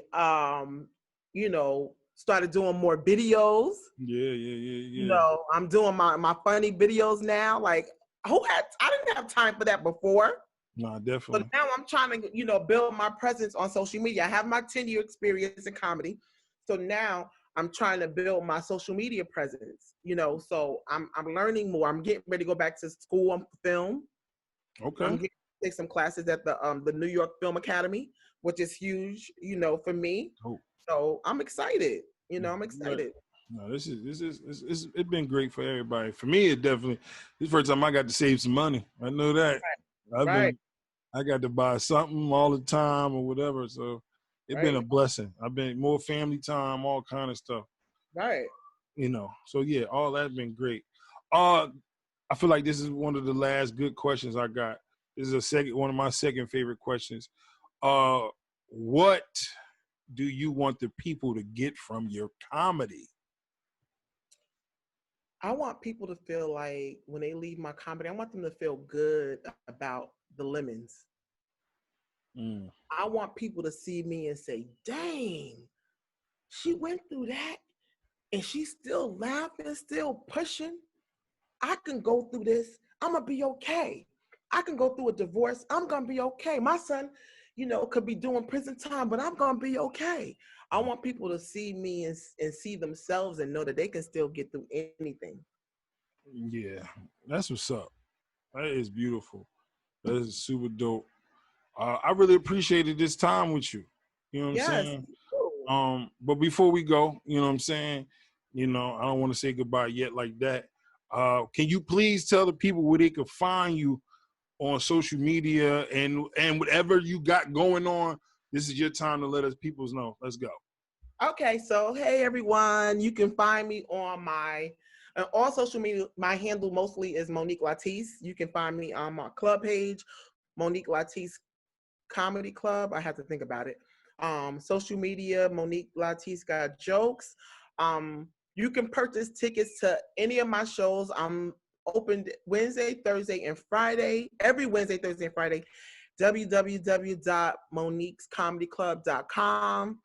B: started doing more videos.
A: Yeah.
B: I'm doing my funny videos now. Like, I didn't have time for that before.
A: No,
B: But
A: definitely.
B: now I'm trying to, build my presence on social media. I have my 10-year experience in comedy. So now I'm trying to build my social media presence, so I'm learning more. I'm getting ready to go back to school on film.
A: Okay.
B: I'm getting to take some classes at the New York Film Academy, which is huge, for me.
A: Oh.
B: So I'm excited. I'm excited.
A: No, it's been great for everybody. For me, it definitely this first time I got to save some money. I know that.
B: Right.
A: I got to buy something all the time or whatever. So it's been a
B: Right.
A: blessing. I've been more family time, all kind of stuff.
B: Right.
A: So yeah, all that's been great. I feel like this is one of the last good questions I got. This is one of my second favorite questions. What do you want the people to get from your comedy?
B: I want people to feel like when they leave my comedy, I want them to feel good about the lemons.
A: Mm.
B: I want people to see me and say, dang, she went through that and she's still laughing, still pushing. I can go through this. I'm going to be okay. I can go through a divorce. I'm going to be okay. My son, could be doing prison time, but I'm going to be okay. I want people to see me and see themselves and know that they can still get through anything.
A: Yeah, that's what's up. That is beautiful. That is super dope. I really appreciated this time with you. You know what I'm
B: Yes.
A: saying? But before we go, you know what I'm saying? I don't want to say goodbye yet like that. Can you please tell the people where they can find you on social media and whatever you got going on? This is your time to let us people know. Let's go.
B: Okay, so hey everyone, you can find me on all social media. My handle mostly is Monique Latise. You can find me on my club page, Monique Latise Comedy Club. I have to think about it. Social media, Monique Latise got jokes. You can purchase tickets to any of my shows. I'm open Wednesday, Thursday, and Friday. Every Wednesday, Thursday, and Friday. www.moniquescomedyclub.com.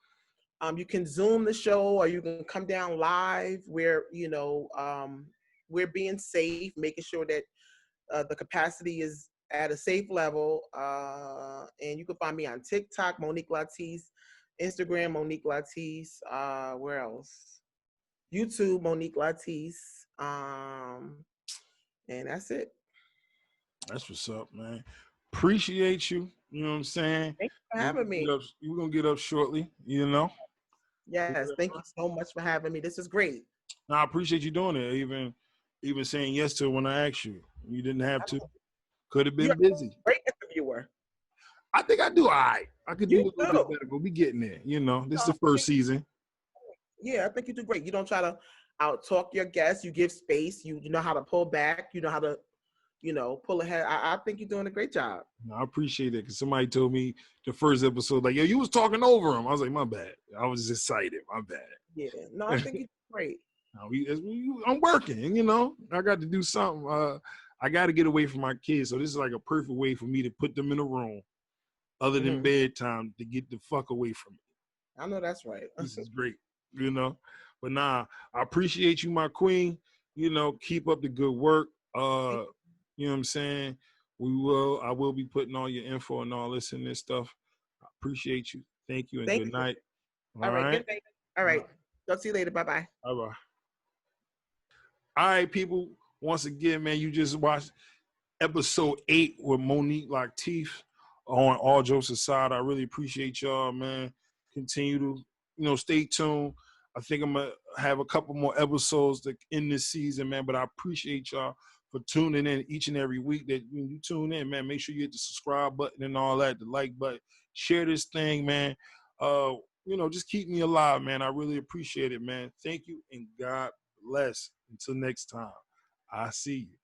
B: You can Zoom the show, or you can come down live. Where we're being safe, making sure that the capacity is at a safe level. And you can find me on TikTok, Monique Latise, Instagram, Monique Latise. Where else? YouTube, Monique Latise. And that's it.
A: That's what's up, man. Appreciate you. You know what I'm saying?
B: Thank you for having me.
A: We're gonna get up shortly, you know.
B: Yes, thank you so much for having me. This is great.
A: No, I appreciate you doing it. Even saying yes to it when I asked you. You didn't have to. Could have been
B: You're
A: busy.
B: a great interviewer.
A: I think I do all right. I could do
B: You
A: a little bit better, but we getting there. You know, this is the first season.
B: Yeah, I think you do great. You don't try to out talk your guests. You give space. You know how to pull back. You know how to, pull ahead. I think you're doing a great job.
A: No, I appreciate it because somebody told me the first episode, like, yo, you was talking over him. I was like, my bad. I was excited. My bad.
B: Yeah, no, I think you're great.
A: I'm working, you know. I got to do something. I got to get away from my kids. So this is like a perfect way for me to put them in a room other than bedtime to get the fuck away from me.
B: I know that's right.
A: This is great, you know. But nah, I appreciate you, my queen. You know, keep up the good work. You know what I'm saying? I will be putting all your info and all this and this stuff. I appreciate you. Thank you and good night.
B: All right. Good night. All right. Talk to you later. Bye-bye.
A: Bye-bye. All right, people. Once again, man, you just watched episode 8 with Monique Latise on All Jokes Aside. I really appreciate y'all, man. Continue to, stay tuned. I think I'm going to have a couple more episodes in this season, man, but I appreciate y'all for tuning in each and every week. That when you tune in, man, make sure you hit the subscribe button and all that, the like button. Share this thing, man. Just keep me alive, man. I really appreciate it, man. Thank you, and God bless. Until next time, I see you.